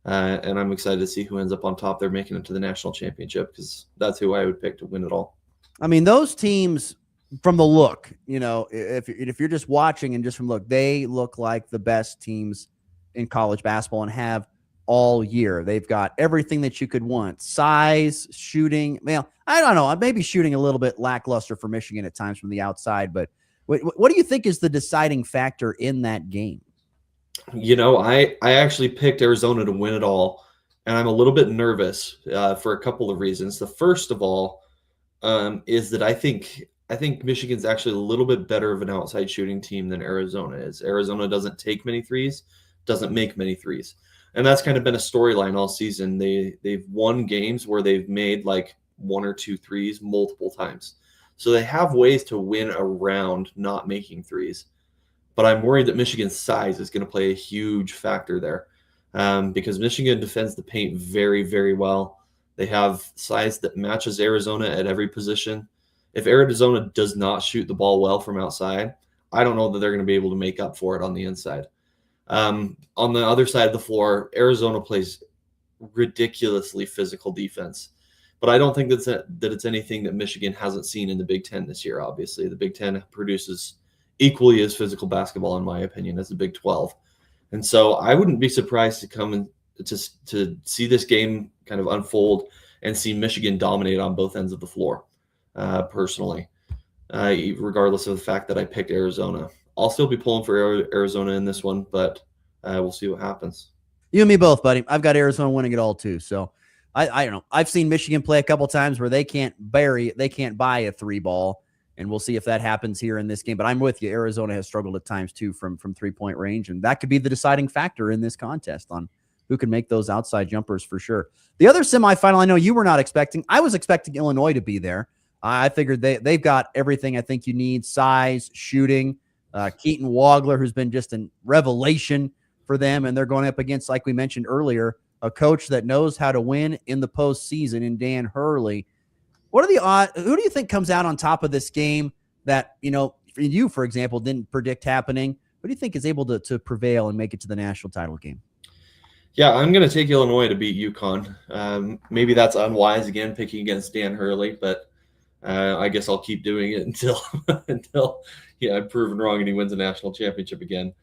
And I'm excited to see who ends up on top there making it to the national championship, because that's who I would pick to win it all. I mean, those teams from the look, if you're just watching and just from look, they look like the best teams in college basketball and have all year. They've got everything that you could want. Size, shooting. Well, I don't know. Maybe shooting a little bit lackluster for Michigan at times from the outside, but what do you think is the deciding factor in that game? I actually picked Arizona to win it all, and I'm a little bit nervous for a couple of reasons. The first of all is that I think Michigan's actually a little bit better of an outside shooting team than Arizona is. Arizona doesn't take many threes, doesn't make many threes. And that's kind of been a storyline all season. They've won games where they've made like one or two threes multiple times. So they have ways to win around not making threes. But I'm worried that Michigan's size is going to play a huge factor there because Michigan defends the paint very, very well. They have size that matches Arizona at every position. If Arizona does not shoot the ball well from outside, I don't know that they're going to be able to make up for it on the inside. On the other side of the floor, Arizona plays ridiculously physical defense. But I don't think that it's anything that Michigan hasn't seen in the Big Ten this year, obviously. The Big Ten produces equally as physical basketball, in my opinion, as the Big 12. And so I wouldn't be surprised to come and to see this game kind of unfold and see Michigan dominate on both ends of the floor, personally, regardless of the fact that I picked Arizona. I'll still be pulling for Arizona in this one, but we'll see what happens. You and me both, buddy. I've got Arizona winning it all too. So I don't know. I've seen Michigan play a couple times where they can't buy a three ball, and we'll see if that happens here in this game. But I'm with you. Arizona has struggled at times too from 3-point range, and that could be the deciding factor in this contest on who can make those outside jumpers for sure. The other semifinal, I know you were not expecting. I was expecting Illinois to be there. I figured they've got everything I think you need: size, shooting. Keaton Wagler, who's been just a revelation for them, and they're going up against, like we mentioned earlier, a coach that knows how to win in the postseason in Dan Hurley. What are the odds? Who do you think comes out on top of this game that, you, for example, didn't predict happening? Who do you think is able to prevail and make it to the national title game? Yeah, I'm going to take Illinois to beat UConn. Maybe that's unwise again, picking against Dan Hurley, but I guess I'll keep doing it until I'm proven wrong and he wins a national championship again.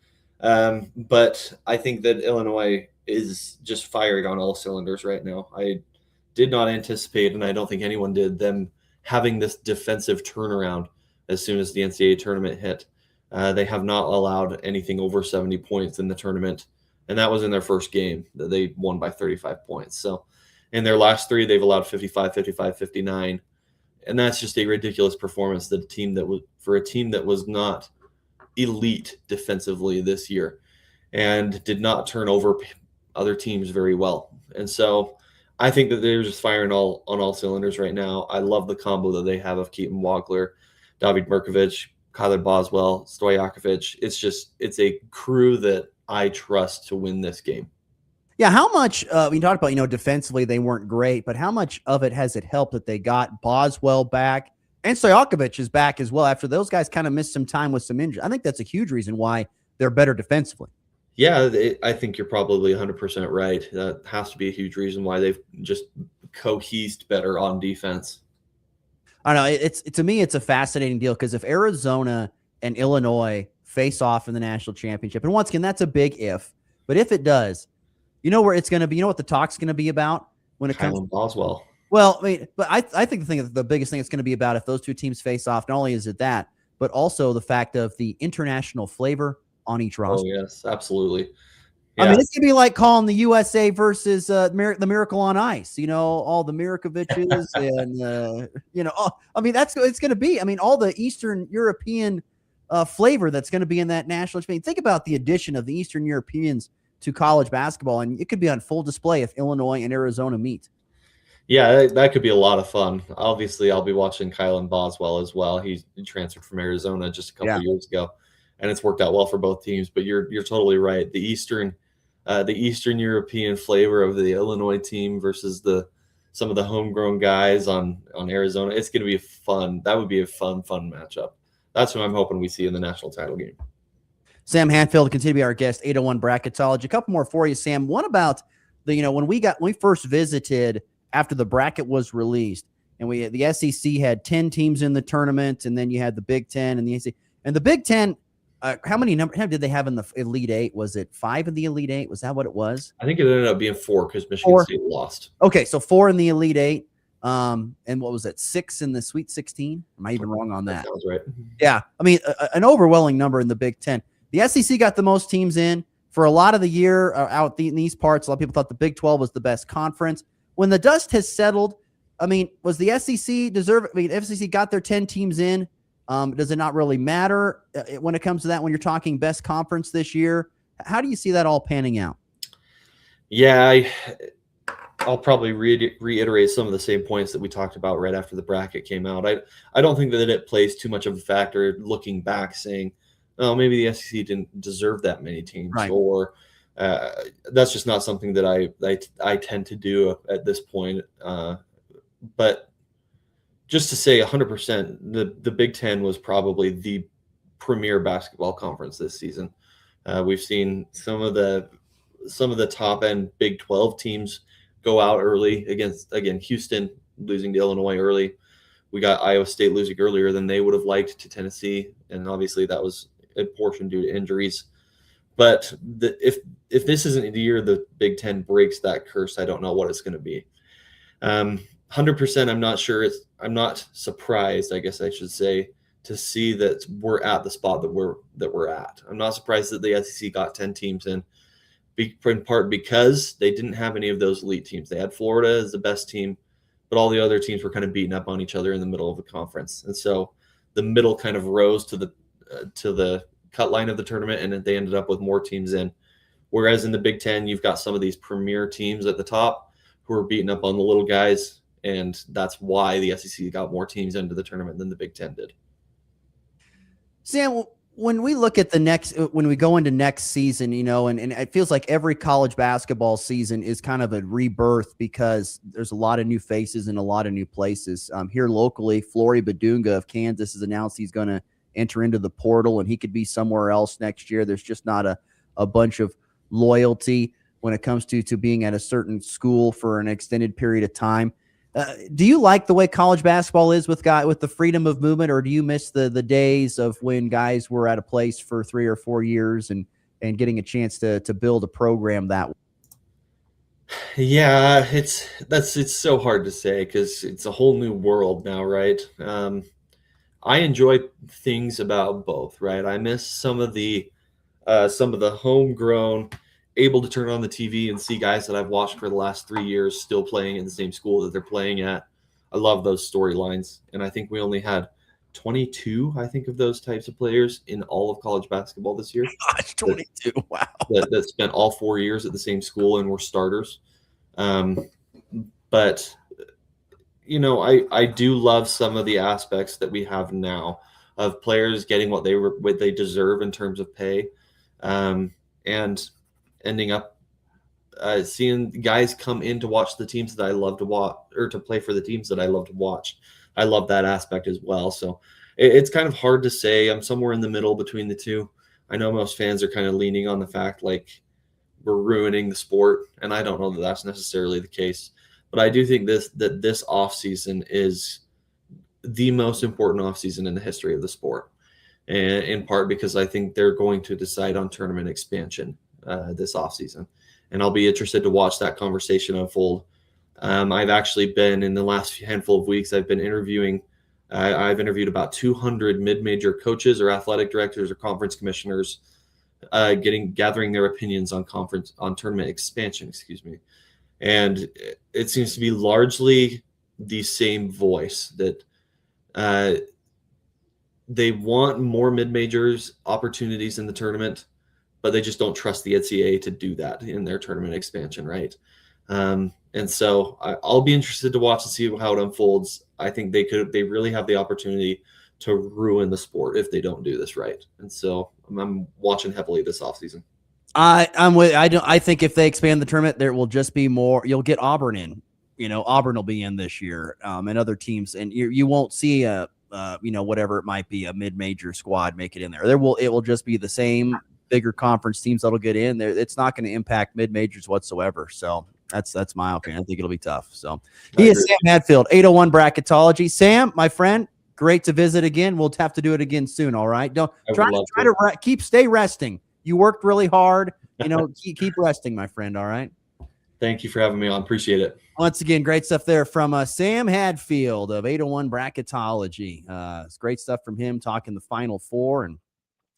But I think that Illinois is just firing on all cylinders right now. I did not anticipate, and I don't think anyone did, them having this defensive turnaround as soon as the NCAA tournament hit. They have not allowed anything over 70 points in the tournament, and that was in their first game that they won by 35 points. So in their last three, they've allowed 55, 55, 59. And that's just a ridiculous performance for a team that was not elite defensively this year and did not turn over other teams very well. And so I think that they're just firing on all cylinders right now. I love the combo that they have of Keaton Wagler, David Mirkovic, Kyler Boswell, Stojakovic. It's a crew that I trust to win this game. Yeah, how much we talked about, defensively they weren't great, but how much of it has it helped that they got Boswell back and Stojakovic is back as well after those guys kind of missed some time with some injury? I think that's a huge reason why they're better defensively. Yeah, I think you're probably 100% right. That has to be a huge reason why they've just cohesed better on defense. I don't know. To me, it's a fascinating deal because if Arizona and Illinois face off in the national championship, and once again, that's a big if, but if it does, you know where it's going to be. You know what the talk's going to be about when it comes to Boswell. Well, I mean, but I think the biggest thing it's going to be about if those two teams face off, not only is it that, but also the fact of the international flavor on each roster. Oh yes, absolutely. Yeah. I mean, it's gonna be like calling the USA versus the Miracle on Ice. You know, all the Mirkoviches and I mean, it's going to be. I mean, all the Eastern European flavor that's going to be in that national championship. Think about the addition of the Eastern Europeans to college basketball, and it could be on full display if Illinois and Arizona meet. Yeah, that could be a lot of fun. Obviously, I'll be watching Kylan Boswell as well. He transferred from Arizona just a couple years ago, and it's worked out well for both teams. But you're totally right. The Eastern European flavor of the Illinois team versus some of the homegrown guys on Arizona. It's going to be fun. That would be a fun matchup. That's what I'm hoping we see in the national title game. Sam Hanfield continue to be our guest. 801 Bracketology. A couple more for you, Sam. One about when we first visited after the bracket was released, and the SEC had 10 teams in the tournament, and then you had the Big Ten and the ACC. And the Big Ten, how many did they have in the Elite Eight? Was it 5 in the Elite Eight? Was that what it was? I think it ended up being 4 because Michigan State lost. Okay, so 4 in the Elite Eight. And what was it? 6 in the Sweet 16? Am I even wrong on that? That sounds right. Yeah, I mean, an overwhelming number in the Big Ten. The SEC got the most teams in for a lot of the year out in these parts. A lot of people thought the Big 12 was the best conference. When the dust has settled, I mean, was the SEC deserve? I mean, SEC got their 10 teams in. Does it not really matter when it comes to that? When you're talking best conference this year, how do you see that all panning out? Yeah, I'll probably reiterate some of the same points that we talked about right after the bracket came out. I don't think that it plays too much of a factor looking back, saying, "Oh, maybe the SEC didn't deserve that many teams," right. Or that's just not something that I tend to do at this point. But just to say 100%, the Big Ten was probably the premier basketball conference this season. We've seen some of the top end Big 12 teams go out early against, again, Houston losing to Illinois early. We got Iowa State losing earlier than they would have liked to Tennessee, and obviously that was a portion due to injuries. But if this isn't the year the Big Ten breaks that curse, I don't know what it's going to be. 100%, I'm not sure. I'm not surprised, I guess I should say, to see that we're at the spot that we're at. I'm not surprised that the SEC got 10 teams in part because they didn't have any of those elite teams. They had Florida as the best team, but all the other teams were kind of beating up on each other in the middle of the conference. And so the middle kind of rose to the cut line of the tournament, and they ended up with more teams in. Whereas in the Big Ten, you've got some of these premier teams at the top who are beating up on the little guys, and that's why the SEC got more teams into the tournament than the Big Ten did. Sam, when we look at when we go into next season, and it feels like every college basketball season is kind of a rebirth because there's a lot of new faces in a lot of new places. Here locally, Flory Badunga of Kansas has announced he's going to enter into the portal, and he could be somewhere else next year. There's just not a bunch of loyalty when it comes to being at a certain school for an extended period of time. Do you like the way college basketball is with the freedom of movement, or do you miss the days of when guys were at a place for 3 or 4 years and getting a chance to build a program that way? Yeah, it's so hard to say because it's a whole new world now, right? I enjoy things about both, right? I miss some of the homegrown, able to turn on the TV and see guys that I've watched for the last 3 years still playing in the same school that they're playing at. I love those storylines, and I think we only had 22, I think, of those types of players in all of college basketball this year. Gosh, 22! Wow. That spent all 4 years at the same school and were starters. But I do love some of the aspects that we have now of players getting what they deserve in terms of pay, and ending up seeing guys come in to watch the teams that I love to watch, or to play for the teams that I love to watch. I love that aspect as well. So it's kind of hard to say. I'm somewhere in the middle between the two. I know most fans are kind of leaning on the fact like we're ruining the sport, and I don't know that that's necessarily the case. But I do think this offseason is the most important offseason in the history of the sport, and in part because I think they're going to decide on tournament expansion this offseason. And I'll be interested to watch that conversation unfold. I've actually been, in the last handful of weeks, I've interviewed about 200 mid-major coaches or athletic directors or conference commissioners, gathering their opinions on tournament expansion, And it seems to be largely the same voice that they want more mid-majors opportunities in the tournament, but they just don't trust the NCAA to do that in their tournament expansion, right? And so I'll be interested to watch and see how it unfolds. I think they really have the opportunity to ruin the sport if they don't do this right. And so I'm watching heavily this offseason. I think if they expand the tournament, there will just be more. You'll get Auburn in. Auburn will be in this year, and other teams, and you won't see whatever it might be, a mid-major squad make it in there. It will just be the same bigger conference teams that'll get in there. It's not going to impact mid-majors whatsoever. So that's my opinion. I think it'll be tough. So he is Sam Hadfield, 801 Bracketology. Sam, my friend, great to visit again. We'll have to do it again soon. All right. Don't try to stay resting. You worked really hard. Keep resting, my friend. All right. Thank you for having me on. Appreciate it. Once again, great stuff there from Sam Hadfield of 801 Bracketology. It's great stuff from him, talking the Final Four and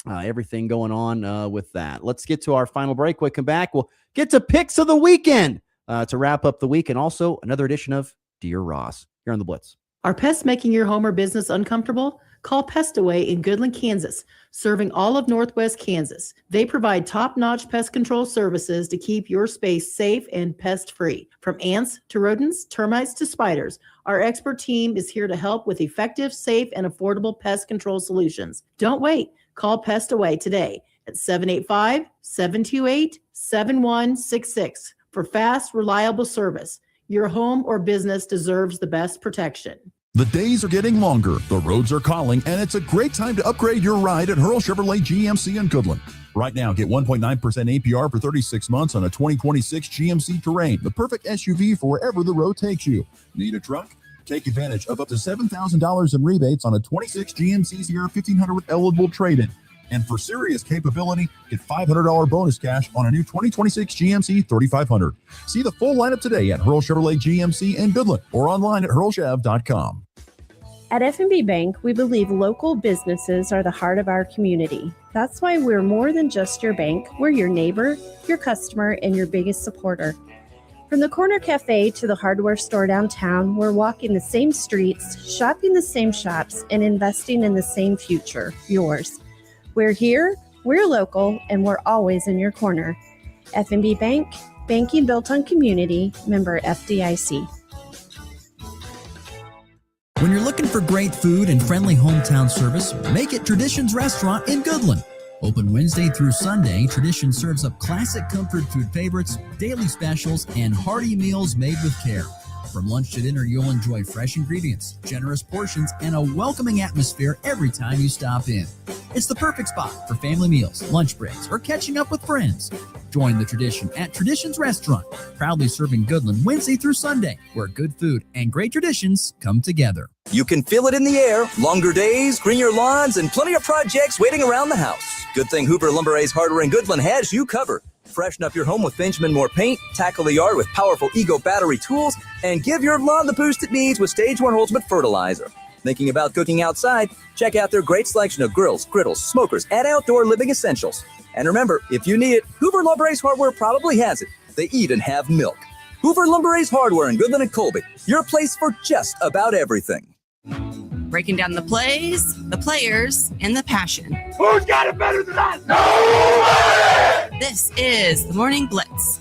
everything going on with that. Let's get to our final break. When we come back, we'll get to picks of the weekend to wrap up the week, and also another edition of Dear Ross here on the Blitz. Are pests making your home or business uncomfortable? Call Pest Away in Goodland, Kansas, serving all of Northwest Kansas. They provide top-notch pest control services to keep your space safe and pest-free. From ants to rodents, termites to spiders, our expert team is here to help with effective, safe, and affordable pest control solutions. Don't wait. Call Pest Away today at 785-728-7166 for fast, reliable service. Your home or business deserves the best protection. The days are getting longer, the roads are calling, and it's a great time to upgrade your ride at Hurl Chevrolet GMC in Goodland. Right now, get 1.9% APR for 36 months on a 2026 GMC Terrain, the perfect SUV for wherever the road takes you. Need a truck? Take advantage of up to $7,000 in rebates on a 26 GMC Sierra 1500 with eligible trade-in. And for serious capability, get $500 bonus cash on a new 2026 GMC 3500. See the full lineup today at Hurl Chevrolet GMC in Goodland or online at hurlchev.com. At F&B Bank, we believe local businesses are the heart of our community. That's why we're more than just your bank. We're your neighbor, your customer, and your biggest supporter. From the corner cafe to the hardware store downtown, we're walking the same streets, shopping the same shops, and investing in the same future, yours. We're here, we're local, and we're always in your corner. F&B Bank, banking built on community, member FDIC. When you're looking for great food and friendly hometown service, make it Traditions Restaurant in Goodland. Open Wednesday through Sunday, Tradition serves up classic comfort food favorites, daily specials, and hearty meals made with care. From lunch to dinner, you'll enjoy fresh ingredients, generous portions, and a welcoming atmosphere every time you stop in. It's the perfect spot for family meals, lunch breaks, or catching up with friends. Join the Tradition at Traditions Restaurant, proudly serving Goodland Wednesday through Sunday, where good food and great traditions come together. You can feel it in the air. Longer days, greener lawns, and plenty of projects waiting around the house. Good thing Hoover Lumber-A's Hardware in Goodland has you covered. Freshen up your home with Benjamin Moore paint, tackle the yard with powerful Ego battery tools, and give your lawn the boost it needs with Stage 1 Ultimate Fertilizer. Thinking about cooking outside? Check out their great selection of grills, griddles, smokers, and outdoor living essentials. And remember, if you need it, Hoover Lumber-A's Hardware probably has it. They even have milk. Hoover Lumber-A's Hardware in Goodland and Colby, your place for just about everything. Breaking down the plays, the players, and the passion. Who's got it better than us? Nobody! This is the Morning Blitz.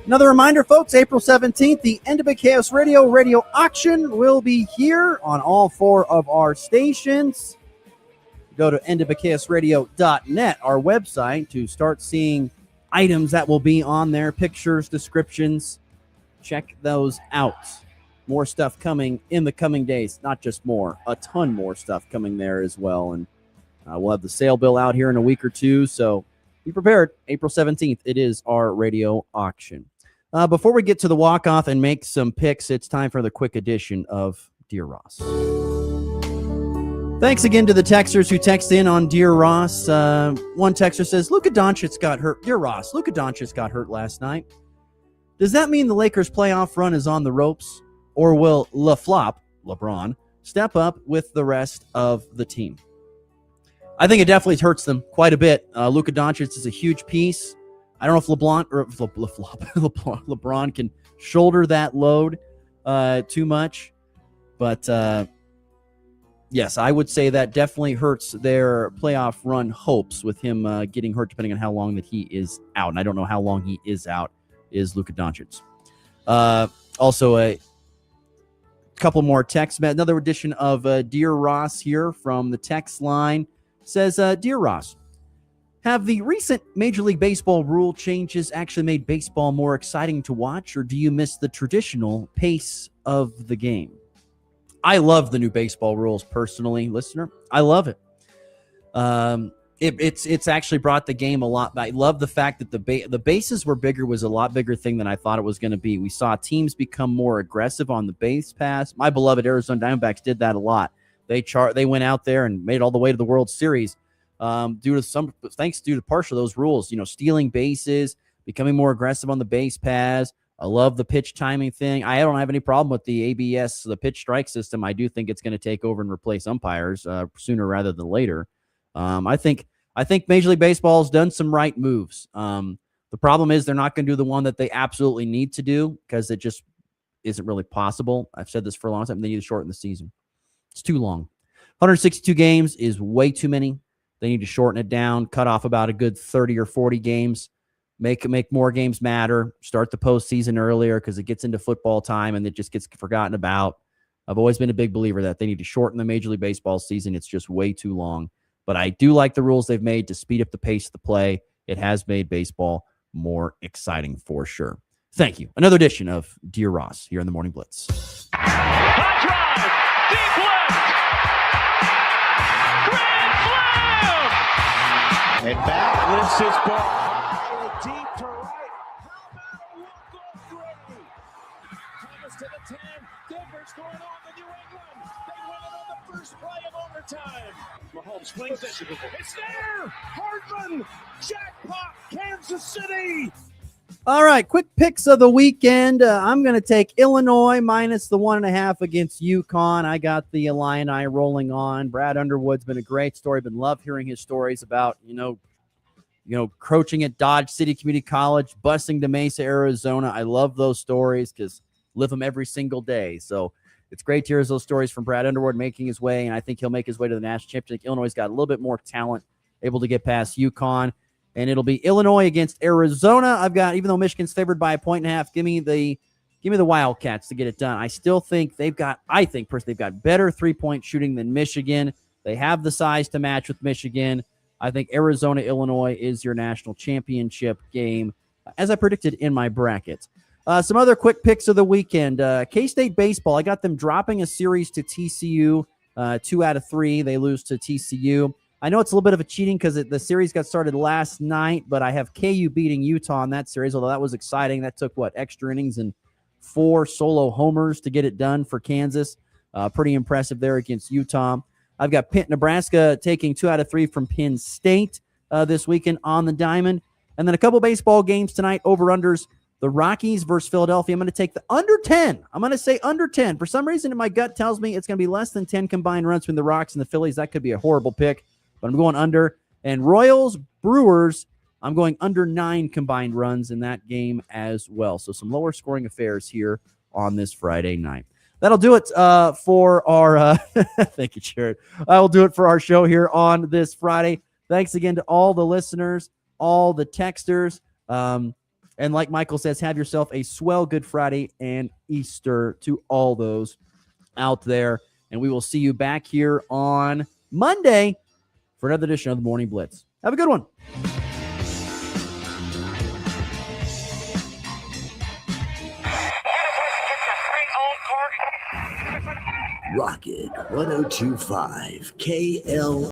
Another reminder, folks, April 17th, the NWBA Chaos Radio auction will be here on all four of our stations. Go to nwbchaosradio.net, our website, to start seeing items that will be on there, pictures, descriptions. Check those out. more stuff coming in the coming days. Not just more, a ton more stuff coming there as well. And we'll have the sale bill out here in a week or two. So be prepared. April 17th, it is our radio auction. Before we get to the walk-off and make some picks, it's time for the quick edition of Dear Ross. Thanks again to the texters who text in on Dear Ross. One texter says, Luka Doncic got hurt. Dear Ross, Luka Doncic got hurt last night. Does that mean the Lakers' playoff run is on the ropes? Or will LeBron, step up with the rest of the team? I think it definitely hurts them quite a bit. Luka Doncic is a huge piece. I don't know if LeBron can shoulder that load too much. But yes, I would say that definitely hurts their playoff run hopes with him getting hurt, depending on how long that he is out. And I don't know how long he is out, is Luka Doncic. Also, a couple more texts. Another edition of Dear Ross here from the text line says, Dear Ross, have the recent Major League Baseball rule changes actually made baseball more exciting to watch, or do you miss the traditional pace of the game? I love the new baseball rules personally, listener. I love it. It's actually brought the game a lot back. I love the fact that the bases were bigger was a lot bigger thing than I thought it was going to be. We saw teams become more aggressive on the base pass. My beloved Arizona Diamondbacks did that a lot. They went out there and made it all the way to the World Series due to partial those rules. Stealing bases, becoming more aggressive on the base pass. I love the pitch timing thing. I don't have any problem with the ABS, the pitch strike system. I do think it's going to take over and replace umpires sooner rather than later. I think Major League Baseball has done some right moves. The problem is they're not going to do the one that they absolutely need to do because it just isn't really possible. I've said this for a long time. They need to shorten the season. It's too long. 162 games is way too many. They need to shorten it down, cut off about a good 30 or 40 games. Make more games matter. Start the postseason earlier because it gets into football time and it just gets forgotten about. I've always been a big believer that they need to shorten the Major League Baseball season. It's just way too long. But I do like the rules they've made to speed up the pace of the play. It has made baseball more exciting for sure. Thank you. Another edition of Dear Ross here in the Morning Blitz. High drive, deep left, grand slam! And back lifts his ball. Deep to right. Thomas to the 10. Denver's going on to New England. They win it on the first play of overtime. Mahomes flings it. It's there. Hardman. Jackpot. Kansas City. All right, quick picks of the weekend. I'm going to take Illinois minus the 1.5 against UConn. I got the Illini rolling on. Brad Underwood's been a great story. Been love hearing his stories about, coaching at Dodge City Community College, busing to Mesa, Arizona. I love those stories because live them every single day. So it's great to hear those stories from Brad Underwood making his way, and I think he'll make his way to the national championship. Illinois got a little bit more talent, able to get past UConn, and it'll be Illinois against Arizona. I've got, even though Michigan's favored by 1.5, give me the Wildcats to get it done. I still think they've got better three-point shooting than Michigan. They have the size to match with Michigan. I think Arizona, Illinois is your national championship game, as I predicted in my bracket. Some other quick picks of the weekend. K-State baseball, I got them dropping a series to TCU, 2 out of 3. They lose to TCU. I know it's a little bit of a cheating because the series got started last night, but I have KU beating Utah in that series, although that was exciting. That took, extra innings and 4 solo homers to get it done for Kansas. Pretty impressive there against Utah. I've got Nebraska taking 2 out of 3 from Penn State this weekend on the diamond. And then a couple baseball games tonight, over-unders. The Rockies versus Philadelphia. I'm going to take the under 10. I'm going to say under 10. For some reason, my gut tells me it's going to be less than 10 combined runs between the Rocks and the Phillies. That could be a horrible pick, but I'm going under. And Royals, Brewers, I'm going under 9 combined runs in that game as well. So some lower scoring affairs here on this Friday night. That'll do it for our thank you, Jared. I will do it for our show here on this Friday. Thanks again to all the listeners, all the texters. And like Michael says, have yourself a swell Good Friday and Easter to all those out there. And we will see you back here on Monday for another edition of the Morning Blitz. Have a good one. Rocket 102.5 KL.